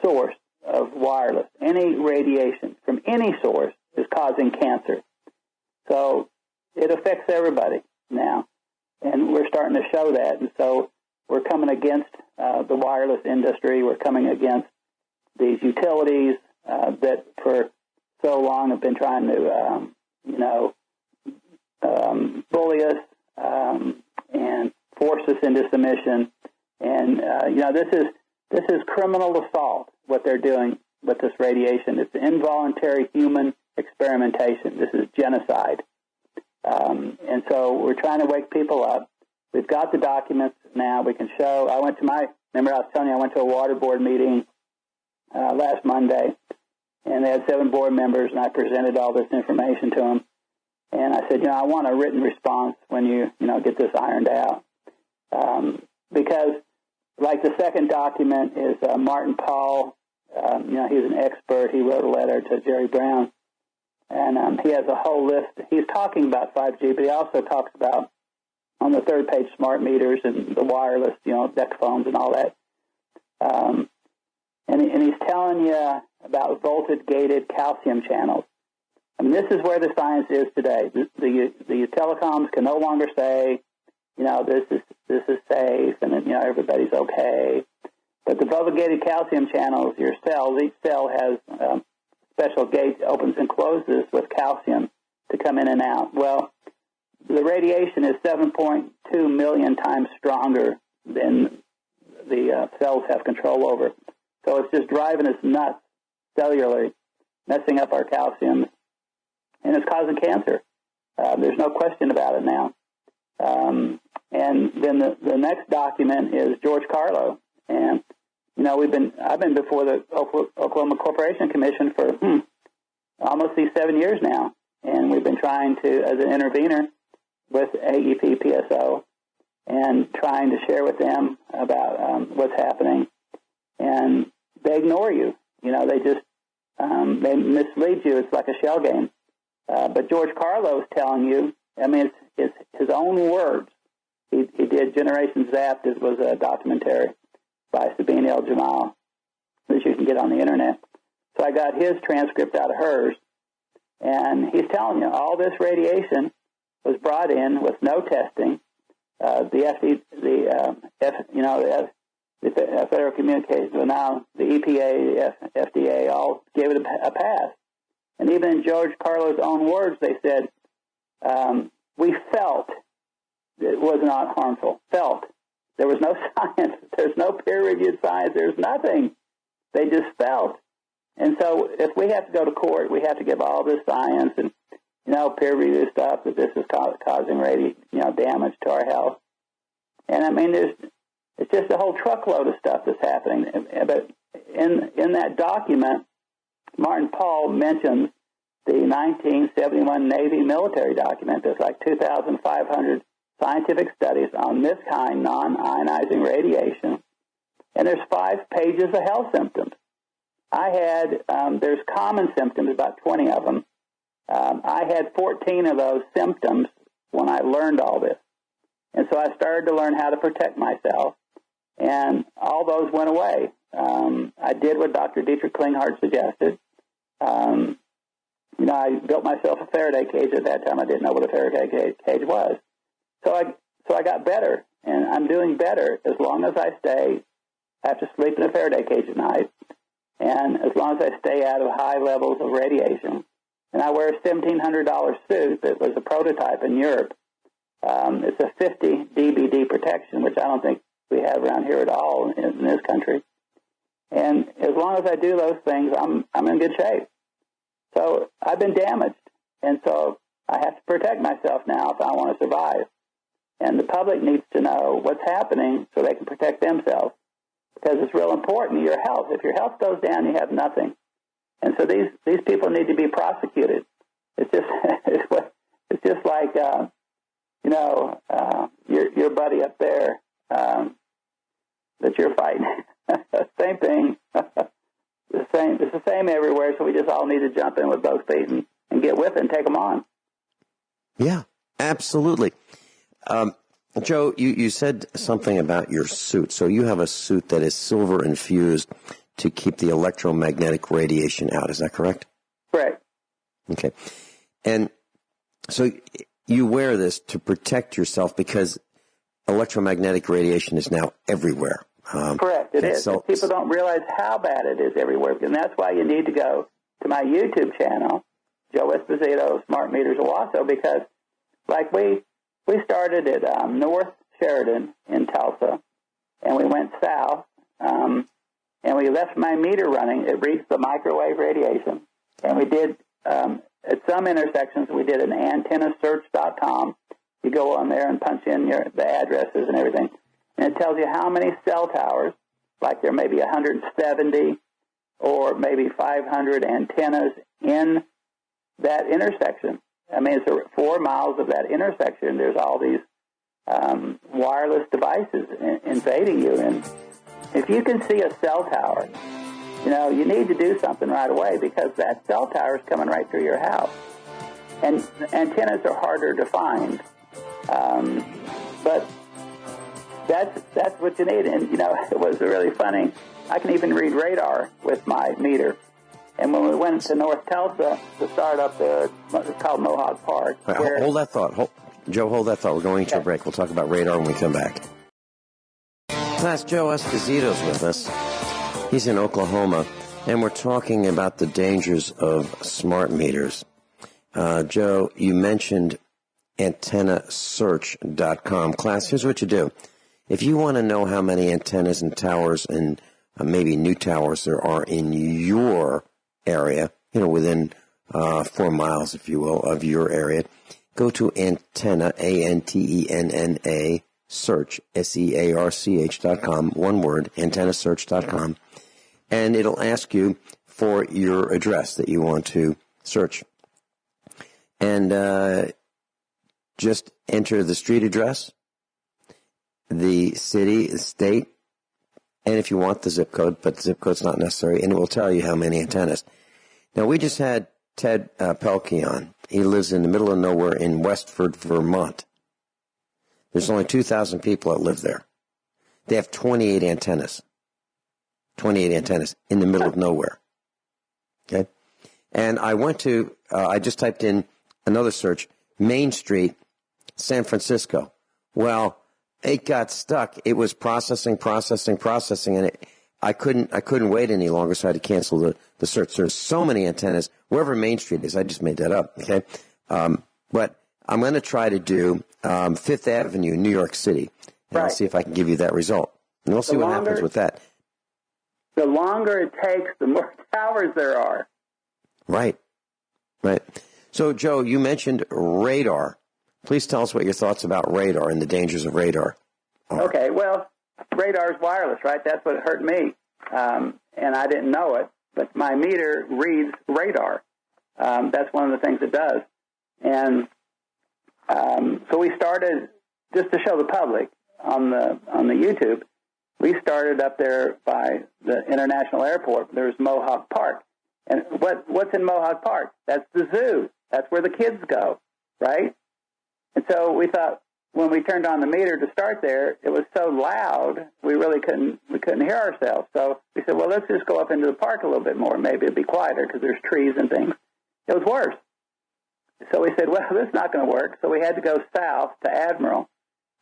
source of wireless, any radiation from any source is causing cancer. So it affects everybody now. And we're starting to show that. And so we're coming against the wireless industry. We're coming against these utilities that for so long have been trying to, bully us and force us into submission. And this is criminal assault. What they're doing with this radiation, it's involuntary human experimentation. This is genocide. And so we're trying to wake people up. We've got the documents now. We can show. Remember I was telling you I went to a water board meeting last Monday, and they had 7 board members, and I presented all this information to them. And I said, I want a written response when you get this ironed out. Because, like the second document is Martin Paul. He's an expert. He wrote a letter to Jerry Brown. And he has a whole list. He's talking about 5G, but he also talks about, on the 3rd page, smart meters and the wireless, deck phones and all that. And he's telling you about voltage-gated calcium channels. I mean, this is where the science is today. The telecoms can no longer say, this is safe and everybody's okay. But the voltage-gated calcium channels, your cells, each cell has special gate opens and closes with calcium to come in and out. Well, the radiation is 7.2 million times stronger than the cells have control over. So it's just driving us nuts cellularly, messing up our calcium, and it's causing cancer. There's no question about it now. And then the next document is George Carlo. And, I've been before the Oklahoma Corporation Commission for almost these 7 years now. And we've been trying to, as an intervener with AEP PSO, and trying to share with them about what's happening. And they ignore you. They just, they mislead you. It's like a shell game. But George Carlo is telling you, it's his own words. He did Generation Zapped. It was a documentary by Sabine El Jamal that you can get on the internet. So I got his transcript out of hers, and he's telling you all this radiation was brought in with no testing. The Federal Communications, well, now the EPA, FDA, all gave it a pass. And even in George Carlo's own words, they said, we felt it was not harmful. Felt. There was no science. There's no peer-reviewed science. There's nothing. They just felt. And so if we have to go to court, we have to give all this science and, peer-reviewed stuff that this is causing damage to our health. And, I mean, it's just a whole truckload of stuff that's happening. But in that document, Martin Paul mentions the 1971 Navy military document. There's like 2,500 scientific studies on this kind, non-ionizing radiation. And there's 5 pages of health symptoms. I had, there's common symptoms, about 20 of them. I had 14 of those symptoms when I learned all this. And so I started to learn how to protect myself, and all those went away. I did what Dr. Dietrich Klinghardt suggested. I built myself a Faraday cage. At that time, I didn't know what a Faraday cage was. So I got better, and I'm doing better as long as I have to sleep in a Faraday cage at night, and as long as I stay out of high levels of radiation. And I wear a $1,700 suit that was a prototype in Europe. It's a 50 dBd protection, which I don't think we have around here at all in this country. And as long as I do those things, I'm in good shape. So I've been damaged, and so I have to protect myself now if I want to survive. And the public needs to know what's happening so they can protect themselves, because it's real important, your health. If your health goes down, you have nothing. And so these people need to be prosecuted. It's just it's just like your buddy up there that you're fighting. Same thing. It's the same everywhere. So we just all need to jump in with both feet and get with it and take them on. Yeah, absolutely. Joe, you said something about your suit. So you have a suit that is silver infused to keep the electromagnetic radiation out. Is that correct? Correct. Okay. And so you wear this to protect yourself because electromagnetic radiation is now everywhere. Correct. It is. So, people don't realize how bad it is everywhere. And that's why you need to go to my YouTube channel, Joe Esposito, Smart Meters Owasso, because like we started at North Sheridan in Tulsa, and we went south, and we left my meter running. It reads the microwave radiation. And we did, at some intersections, we did an antennasearch.com. You go on there and punch in the addresses and everything. And it tells you how many cell towers, like there may be 170 or maybe 500 antennas in that intersection. I mean, it's 4 miles of that intersection. There's all these wireless devices invading you. And if you can see a cell tower, you need to do something right away, because that cell tower is coming right through your house. And antennas are harder to find. But that's what you need. And, it was really funny. I can even read radar with my meter. And when we went to North Tulsa to start up there, it's called Mohawk Park. Right, hold that thought. Joe, hold that thought. We're going to a break. We'll talk about radar when we come back. Class, Joe Esposito's with us. He's in Oklahoma, and we're talking about the dangers of smart meters. Joe, you mentioned antennasearch.com. Class, here's what you do. If you want to know how many antennas and towers and maybe new towers there are in your area, within 4 miles, if you will, of your area, go to antenna, ANTENNA, search, SEARCH.com, one word, antennasearch.com, and it'll ask you for your address that you want to search. And just enter the street address, the city, the state, and if you want the zip code, but the zip code's not necessary, and it will tell you how many antennas. Now, we just had Ted Pelkey on. He lives in the middle of nowhere in Westford, Vermont. There's only 2,000 people that live there. They have 28 antennas. 28 antennas in the middle of nowhere. Okay? And I I just typed in another search, Main Street, San Francisco. Well, it got stuck. It was processing, and I couldn't wait any longer, so I had to cancel the search. There's so many antennas, wherever Main Street is. I just made that up, okay? But I'm going to try to do Fifth Avenue, New York City, and I'll see if I can give you that result. And we'll see what happens with that. the longer it takes, the more towers there are. Right. So, Joe, you mentioned radar. Please tell us what your thoughts about radar and the dangers of radar are. Okay, well, radar is wireless, right? That's what hurt me, and I didn't know it, but my meter reads radar. That's one of the things it does. And so we started, just to show the public on the YouTube, we started up there by the International Airport. There's Mohawk Park. And what's in Mohawk Park? That's the zoo. That's where the kids go, right? And so we thought, when we turned on the meter to start there, it was so loud we really couldn't hear ourselves. So we said, well, let's just go up into the park a little bit more. Maybe it'd be quieter because there's trees and things. It was worse. So we said, well, this is not going to work. So we had to go south to Admiral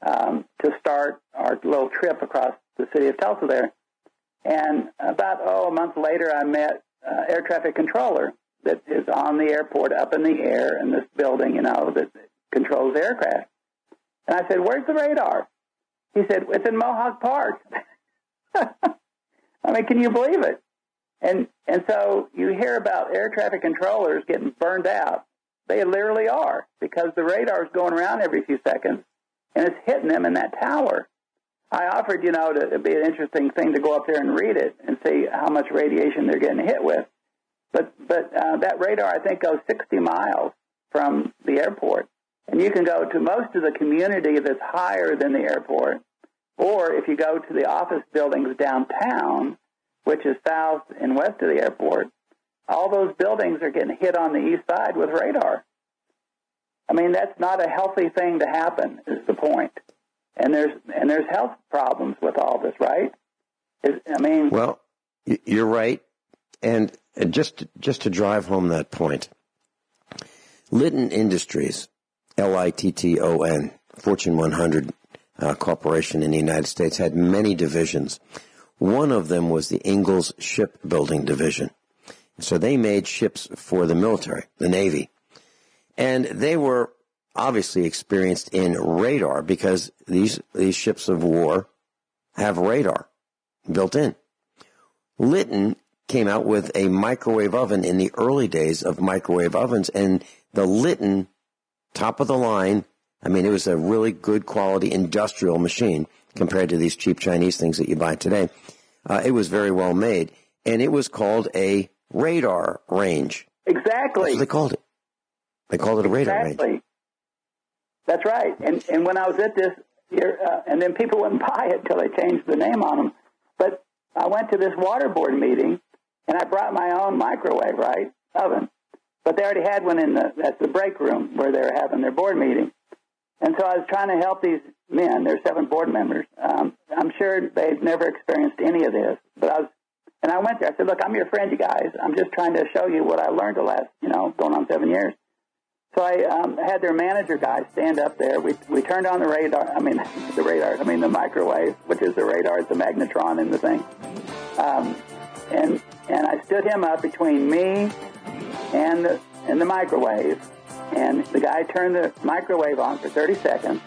to start our little trip across the city of Tulsa there. And about a month later, I met air traffic controller that is on the airport up in the air in this building, that controls the aircraft. And I said, where's the radar? He said, it's in Mohawk Park. I mean, can you believe it? And so you hear about air traffic controllers getting burned out. They literally are, because the radar is going around every few seconds, and it's hitting them in that tower. I offered, it'd be an interesting thing to go up there and read it and see how much radiation they're getting hit with. But that radar, I think, goes 60 miles from the airport. And you can go to most of the community that's higher than the airport, or if you go to the office buildings downtown, which is south and west of the airport, all those buildings are getting hit on the east side with radar. I mean, that's not a healthy thing to happen, is the point. And there's health problems with all this, right? Well, you're right. And just to drive home that point, Litton Industries, Litton, Fortune 100 corporation in the United States, had many divisions. One of them was the Ingalls Shipbuilding Division. So they made ships for the military, the Navy. And they were obviously experienced in radar because these ships of war have radar built in. Litton came out with a microwave oven in the early days of microwave ovens, and the Litton, top of the line, I mean, it was a really good quality industrial machine compared to these cheap Chinese things that you buy today. It was very well made, and it was called a radar range. Exactly. That's what they called it. They called it a radar range. That's right. And when I was at this here, and then people wouldn't buy it until they changed the name on them. But I went to this water board meeting, and I brought my own microwave, oven. But they already had one at the break room where they were having their board meeting. And so I was trying to help these men. There's 7 board members. I'm sure they've never experienced any of this. And I went there. I said, look, I'm your friend, you guys. I'm just trying to show you what I learned the last, going on 7 years. So I had their manager guy stand up there. We turned on the the microwave, which is the radar. It's the magnetron in the thing. And I stood him up between me and the microwave. And the guy turned the microwave on for 30 seconds.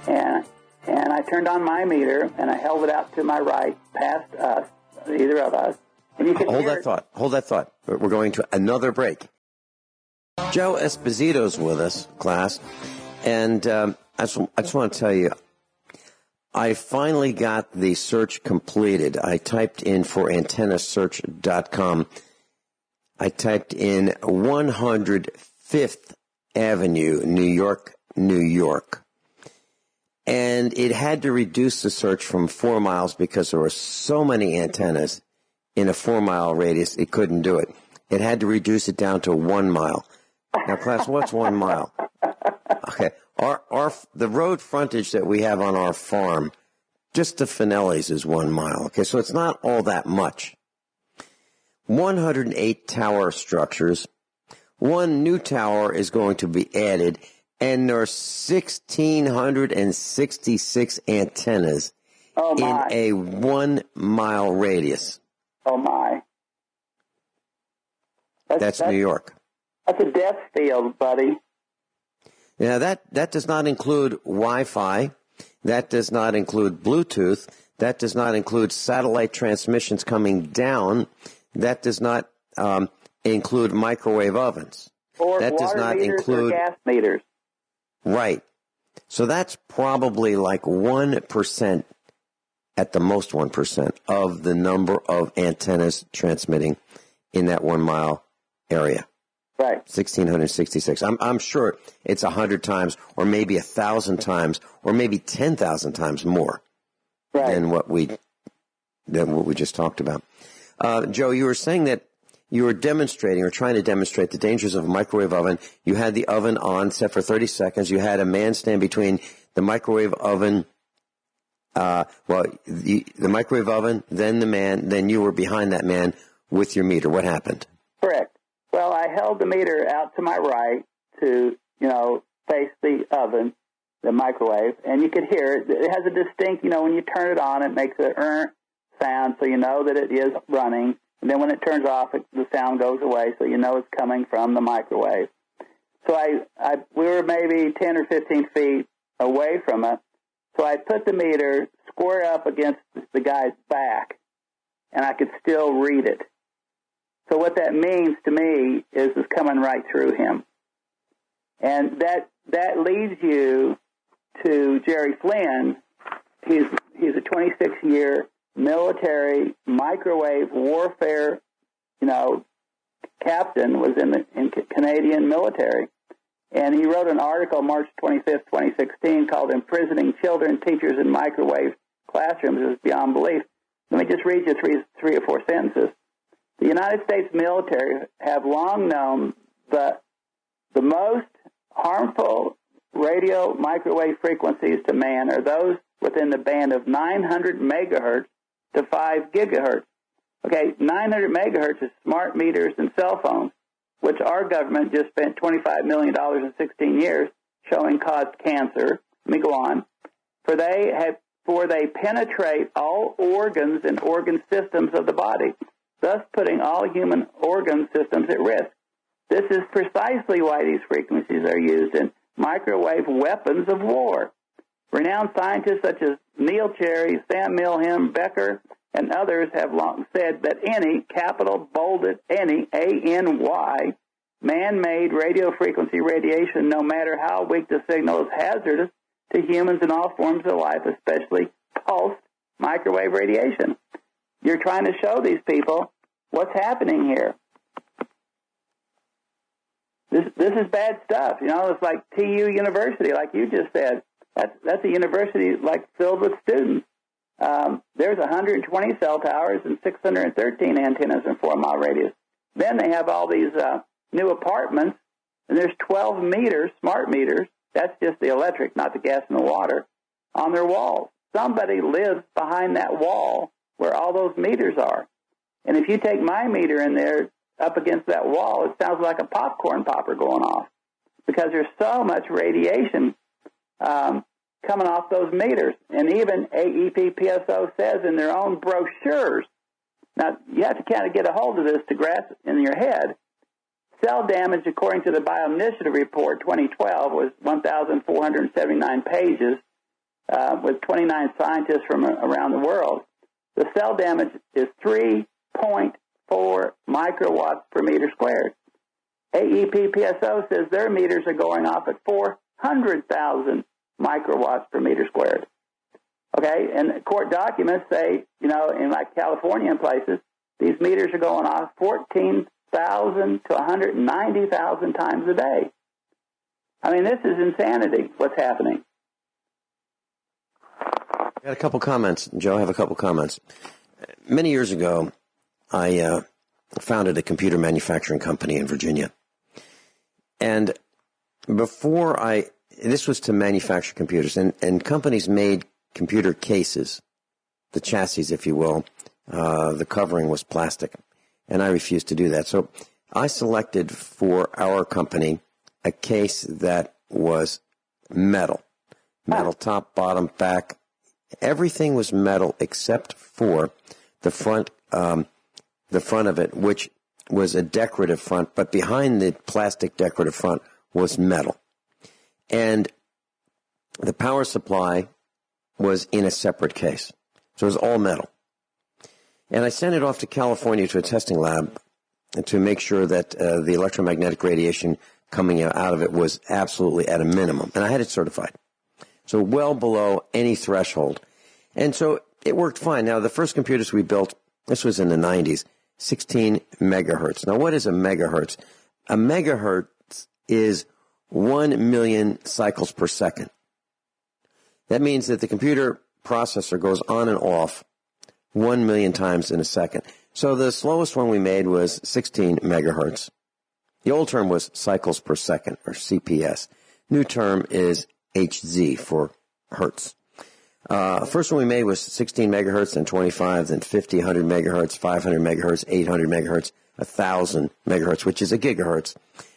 And I turned on my meter, and I held it out to my right, past us, either of us. And you could Hold that thought. We're going to another break. Joe Esposito's with us, class. And I just want to tell you, I finally got the search completed. I typed in for antennasearch.com. I typed in 105th Avenue, New York, New York. And it had to reduce the search from 4 miles because there were so many antennas in a 4-mile radius, it couldn't do it. It had to reduce it down to 1 mile. Now, class, what's 1 mile? Okay. The road frontage that we have on our farm, just to Finelli's, is 1 mile. Okay, so it's not all that much. 108 tower structures. 1 new tower is going to be added, and there are 1,666 antennas in a 1 mile radius. Oh, my. That's New York. That's a death field, buddy. Now, that does not include Wi-Fi. That does not include Bluetooth. That does not include satellite transmissions coming down. That does not include microwave ovens. Or that does water not meters include or gas meters. Right. So that's probably like 1%, at the most 1%, of the number of antennas transmitting in that 1 mile area. Right. 1,666. I'm sure it's 100 times, or maybe 1,000 times, or maybe 10,000 times more than what we just talked about. Joe, you were saying that you were demonstrating or trying to demonstrate the dangers of a microwave oven. You had the oven on, set for 30 seconds. You had a man stand between the microwave oven, the microwave oven, then the man, then you were behind that man with your meter. What happened? Correct. Well, I held the meter out to my right to, face the oven, the microwave, and you could hear it. It has a distinct, when you turn it on, it makes a sound, so you know that it is running. And then when it turns off, the sound goes away, so you know it's coming from the microwave. So we were maybe 10 or 15 feet away from it. So I put the meter square up against the guy's back, and I could still read it. So what that means to me is it's coming right through him. And that leads you to Jerry Flynn. He's a 26-year military microwave warfare, captain, was in the Canadian military. And he wrote an article March 25th, 2016 called Imprisoning Children, Teachers in Microwave Classrooms is Beyond Belief. Let me just read you three or four sentences. The United States military have long known that the most harmful radio microwave frequencies to man are those within the band of 900 megahertz to 5 gigahertz. Okay, 900 megahertz is smart meters and cell phones, which our government just spent $25 million in 16 years showing caused cancer. Let me go on. For they penetrate all organs and organ systems of the body, thus putting all human organ systems at risk. This is precisely why these frequencies are used in microwave weapons of war. Renowned scientists such as Neil Cherry, Sam Milham, Becker, and others have long said that any, capital bolded, any, A-N-Y, man-made radio frequency radiation, no matter how weak the signal, is hazardous to humans in all forms of life, especially pulsed microwave radiation. You're trying to show these people what's happening here. This is bad stuff. It's like TU University, like you just said. That's a university like filled with students. There's 120 cell towers and 613 antennas in 4 mile radius. Then they have all these new apartments, and there's 12 meters, smart meters. That's just the electric, not the gas and the water, on their walls. Somebody lives behind that wall where all those meters are. And if you take my meter in there up against that wall, it sounds like a popcorn popper going off because there's so much radiation coming off those meters. And even AEP-PSO says in their own brochures, now you have to kind of get a hold of this to grasp it in your head, cell damage, according to the Bioinitiative Report 2012, was 1,479 pages with 29 scientists from around the world. The cell damage is 3.4 microwatts per meter squared. AEP-PSO says their meters are going off at 400,000 microwatts per meter squared. Okay, and court documents say, in like California and places, these meters are going off 14,000 to 190,000 times a day. I mean, this is insanity, what's happening. I got a couple comments. Joe, I have a couple comments. Many years ago, I founded a computer manufacturing company in Virginia. And this was to manufacture computers, and companies made computer cases, the chassis, if you will. The covering was plastic, and I refused to do that. So I selected for our company a case that was metal top, bottom, back. Everything was metal except for the front of it, which was a decorative front, but behind the plastic decorative front was metal. And the power supply was in a separate case. So it was all metal. And I sent it off to California to a testing lab to make sure that the electromagnetic radiation coming out of it was absolutely at a minimum. And I had it certified. So well below any threshold. And so it worked fine. Now, the first computers we built, this was in the 90s, 16 megahertz. Now, what is a megahertz? A megahertz is 1 million cycles per second. That means that the computer processor goes on and off 1 million times in a second. So the slowest one we made was 16 megahertz. The old term was cycles per second, or CPS. New term is Hz for hertz. First one we made was 16 megahertz, then 25, then 50, 100 megahertz, 500 megahertz, 800 megahertz, 1,000 megahertz, which is a gigahertz.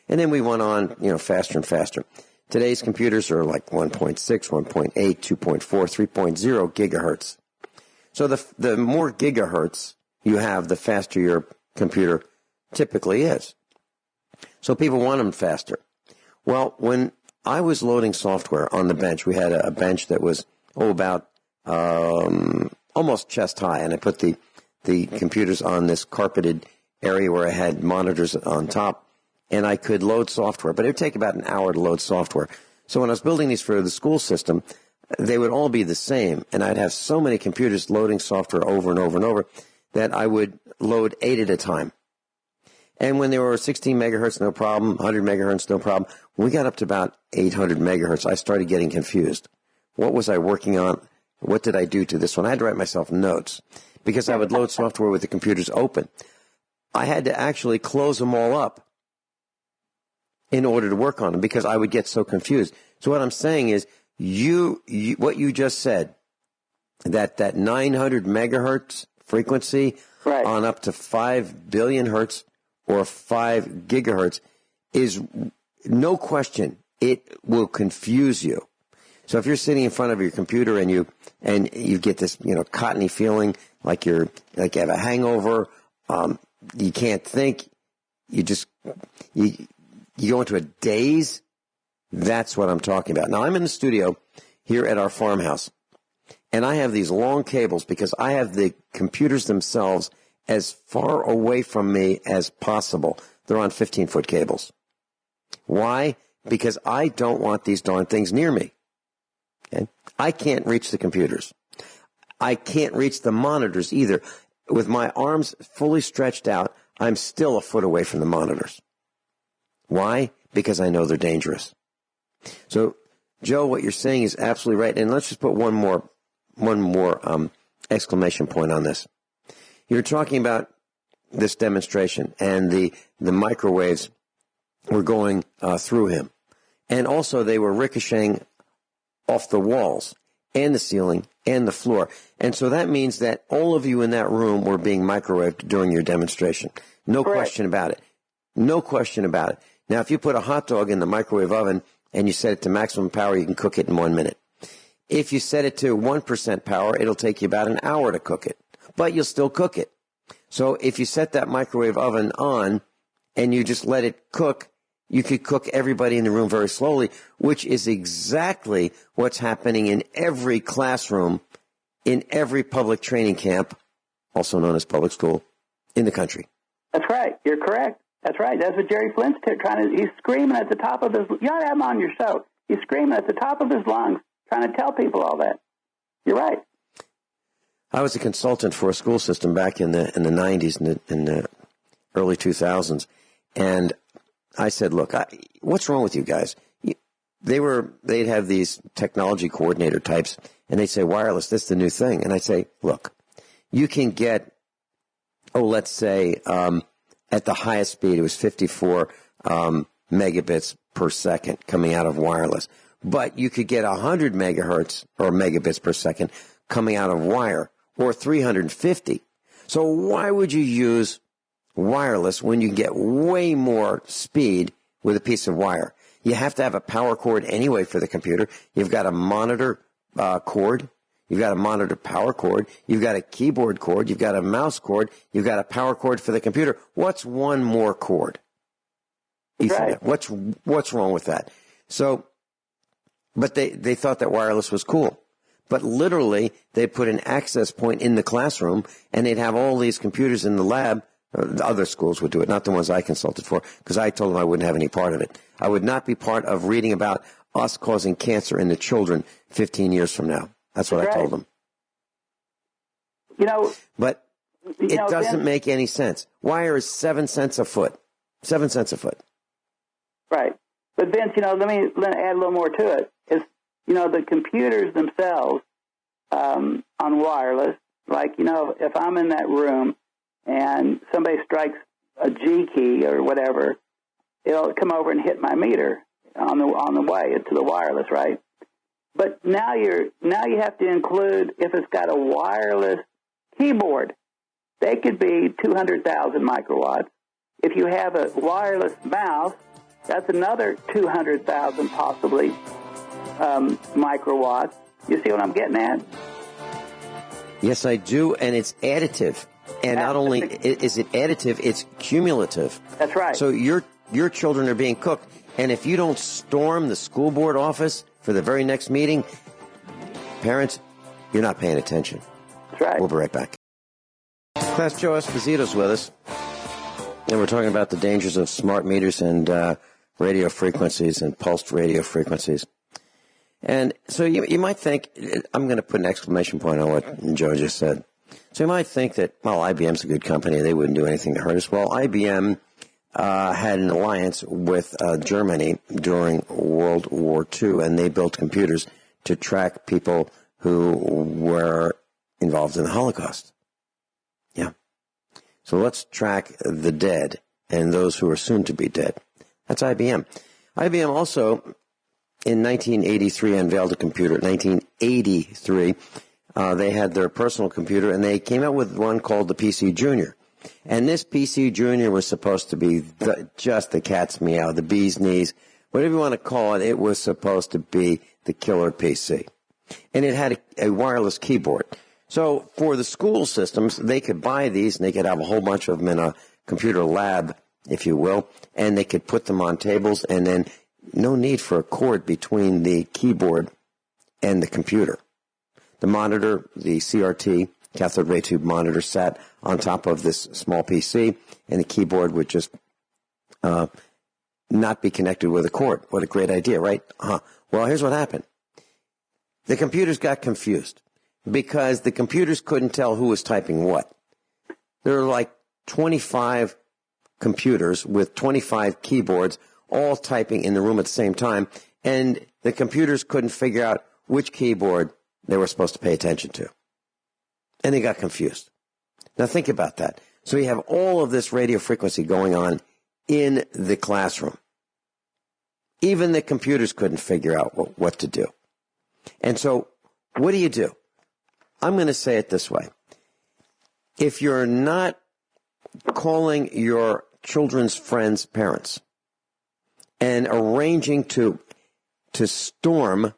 And then we went on, faster and faster. Today's computers are like 1.6, 1.8, 2.4, 3.0 gigahertz. So the more gigahertz you have, the faster your computer typically is. So people want them faster. Well, when I was loading software on the bench, we had a bench that was about almost chest high, and I put the computers on this carpeted area where I had monitors on top, and I could load software, but it would take about an hour to load software. So when I was building these for the school system, they would all be the same, and I'd have so many computers loading software over and over and over that I would load 8 at a time. And when they were 16 megahertz, no problem, 100 megahertz, no problem. When we got up to about 800 megahertz, I started getting confused. What was I working on? What did I do to this one? I had to write myself notes because I would load software with the computers open. I had to actually close them all up in order to work on them because I would get so confused. So what I'm saying is what you just said, that 900 megahertz frequency on up to 5 billion hertz or 5 gigahertz is no question, it will confuse you. So if you're sitting in front of your computer and you get this, cottony feeling like you have a hangover, you can't think, you go into a daze, that's what I'm talking about. Now I'm in the studio here at our farmhouse, and I have these long cables because I have the computers themselves as far away from me as possible. They're on 15-foot cables. Why? Because I don't want these darn things near me. Okay? I can't reach the computers. I can't reach the monitors either. With my arms fully stretched out, I'm still a foot away from the monitors. Why? Because I know they're dangerous. So, Joe, what you're saying is absolutely right. And let's just put one more exclamation point on this. You're talking about this demonstration, and the microwaves were going through him. And also they were ricocheting off the walls and the ceiling and the floor. And so that means that all of you in that room were being microwaved during your demonstration. No question about it. No question about it. Now, if you put a hot dog in the microwave oven and you set it to maximum power, you can cook it in 1 minute. If you set it to 1% power, it'll take you about an hour to cook it, but you'll still cook it. So if you set that microwave oven on and you just let it cook, you could cook everybody in the room very slowly, which is exactly what's happening in every classroom, in every public training camp, also known as public school, in the country. That's right. You're correct. That's right. That's what Jerry Flint's he's screaming at the top of his, you ought to have him on your show. He's screaming at the top of his lungs, trying to tell people all that. You're right. I was a consultant for a school system back in the 90s, in the early 2000s, and I said, look, what's wrong with you guys? They'd have these technology coordinator types, and they'd say, wireless, this is the new thing. And I'd say, look, you can get, let's say, at the highest speed, it was 54 megabits per second coming out of wireless. But you could get 100 megahertz or megabits per second coming out of wire, or 350. So why would you use wireless when you can get way more speed with a piece of wire? You have to have a power cord anyway for the computer. You've got a monitor cord. You've got a monitor power cord. You've got a keyboard cord. You've got a mouse cord. You've got a power cord for the computer. What's one more cord? Ethernet. Right. What's wrong with that? So, but they thought that wireless was cool. but literally they put an access point in the classroom, and they'd have all these computers in the lab. Other schools would do it, not the ones I consulted for, because I told them I wouldn't have any part of it. I would not be part of reading about us causing cancer in the children 15 years from now. That's what I told them. But it doesn't make any sense. Wire is 7 cents a foot. 7 cents a foot. Right. But Vince, let me add a little more to it. Is the computers themselves on wireless, like if I'm in that room and somebody strikes a G key or whatever, it'll come over and hit my meter on the way to the wireless, right? But now you have to include if it's got a wireless keyboard. They could be 200,000 microwatts. If you have a wireless mouse, that's another 200,000 possibly microwatts. You see what I'm getting at? Yes, I do, and it's additive. And not only is it additive, it's cumulative. That's right. So your children are being cooked, and if you don't storm the school board office for the very next meeting, parents, you're not paying attention. That's right. We'll be right back. Class, Joe Esposito's with us, and we're talking about the dangers of smart meters and radio frequencies and pulsed radio frequencies. And so you might think, I'm going to put an exclamation point on what Joe just said. So you might think that, well, IBM's a good company. They wouldn't do anything to hurt us. Well, IBM had an alliance with Germany during World War II, and they built computers to track people who were involved in the Holocaust. Yeah. So let's track the dead and those who are soon to be dead. That's IBM. IBM also, in 1983, unveiled a computer. 1983, they had their personal computer, and they came out with one called the PC Junior. And this PC Junior was supposed to be just the cat's meow, the bee's knees, whatever you want to call it. It was supposed to be the killer PC. And it had a wireless keyboard. So for the school systems, they could buy these, and they could have a whole bunch of them in a computer lab, if you will, and they could put them on tables, and then no need for a cord between the keyboard and the computer. The monitor, the CRT, cathode ray tube monitor, sat on top of this small PC, and the keyboard would just not be connected with a cord. What a great idea, right? Well, here's what happened. The computers got confused because the computers couldn't tell who was typing what. There were like 25 computers with 25 keyboards all typing in the room at the same time, and the computers couldn't figure out which keyboard they were supposed to pay attention to. And they got confused. Now think about that. So you have all of this radio frequency going on in the classroom. Even the computers couldn't figure out what to do. And so what do? I'm going to say it this way. If you're not calling your children's friends' parents and arranging to storm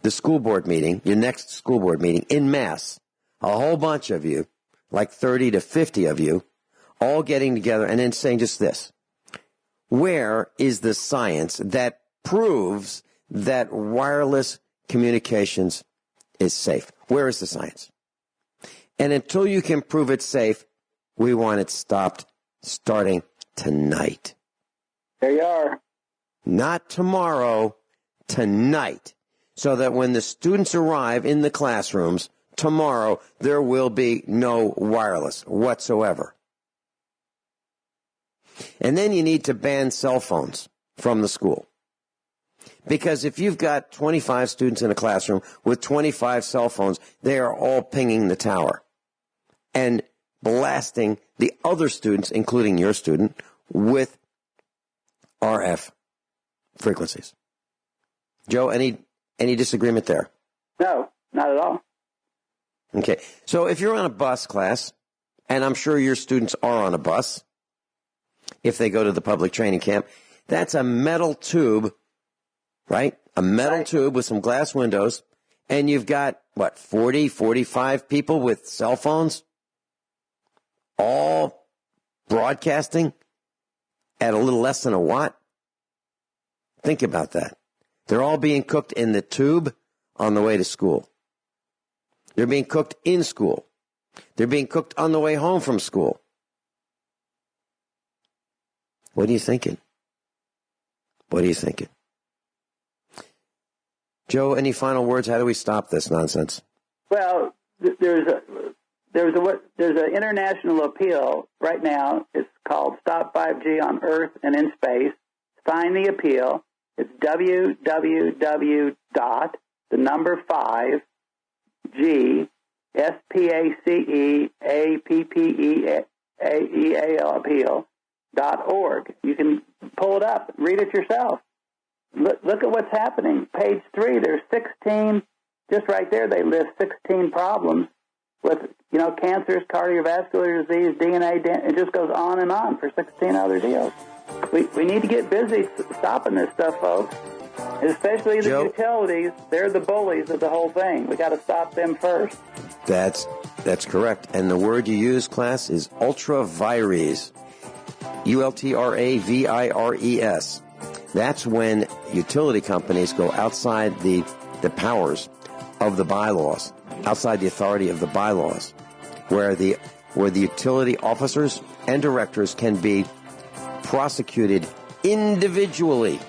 the school board meeting, your next school board meeting, in mass, a whole bunch of you, like 30 to 50 of you, all getting together and then saying just this: where is the science that proves that wireless communications is safe? Where is the science? And until you can prove it's safe, we want it stopped starting tonight. There you are. Not tomorrow, tonight. So that when the students arrive in the classrooms tomorrow, there will be no wireless whatsoever. And then you need to ban cell phones from the school. Because if you've got 25 students in a classroom with 25 cell phones, they are all pinging the tower and blasting the other students, including your student, with RF frequencies. Joe, any disagreement there? No, not at all. Okay. So if you're on a bus, class, and I'm sure your students are on a bus, if they go to the public training camp, that's a metal tube, right? A metal tube with some glass windows, and you've got, 40, 45 people with cell phones, all broadcasting at a little less than a watt? Think about that. They're all being cooked in the tube on the way to school. They're being cooked in school. They're being cooked on the way home from school. What are you thinking? What are you thinking? Joe, any final words? How do we stop this nonsense? Well, there's an international appeal right now. It's called Stop 5G on Earth and in Space. Sign the appeal. It's www.5G SPACEAPPEAL appeal.org. You can pull it up, read it yourself. Look at what's happening. Page 3, there's 16, just right there, they list 16 problems with, cancers, cardiovascular disease, DNA, it just goes on and on for 16 other deals. We need to get busy stopping this stuff, folks. Especially the utilities. They're the bullies of the whole thing. We got to stop them first. That's correct. And the word you use, class, is ultravires. ULTRAVIRES. That's when utility companies go outside the powers of the bylaws, outside the authority of the bylaws, where the utility officers and directors can be prosecuted individually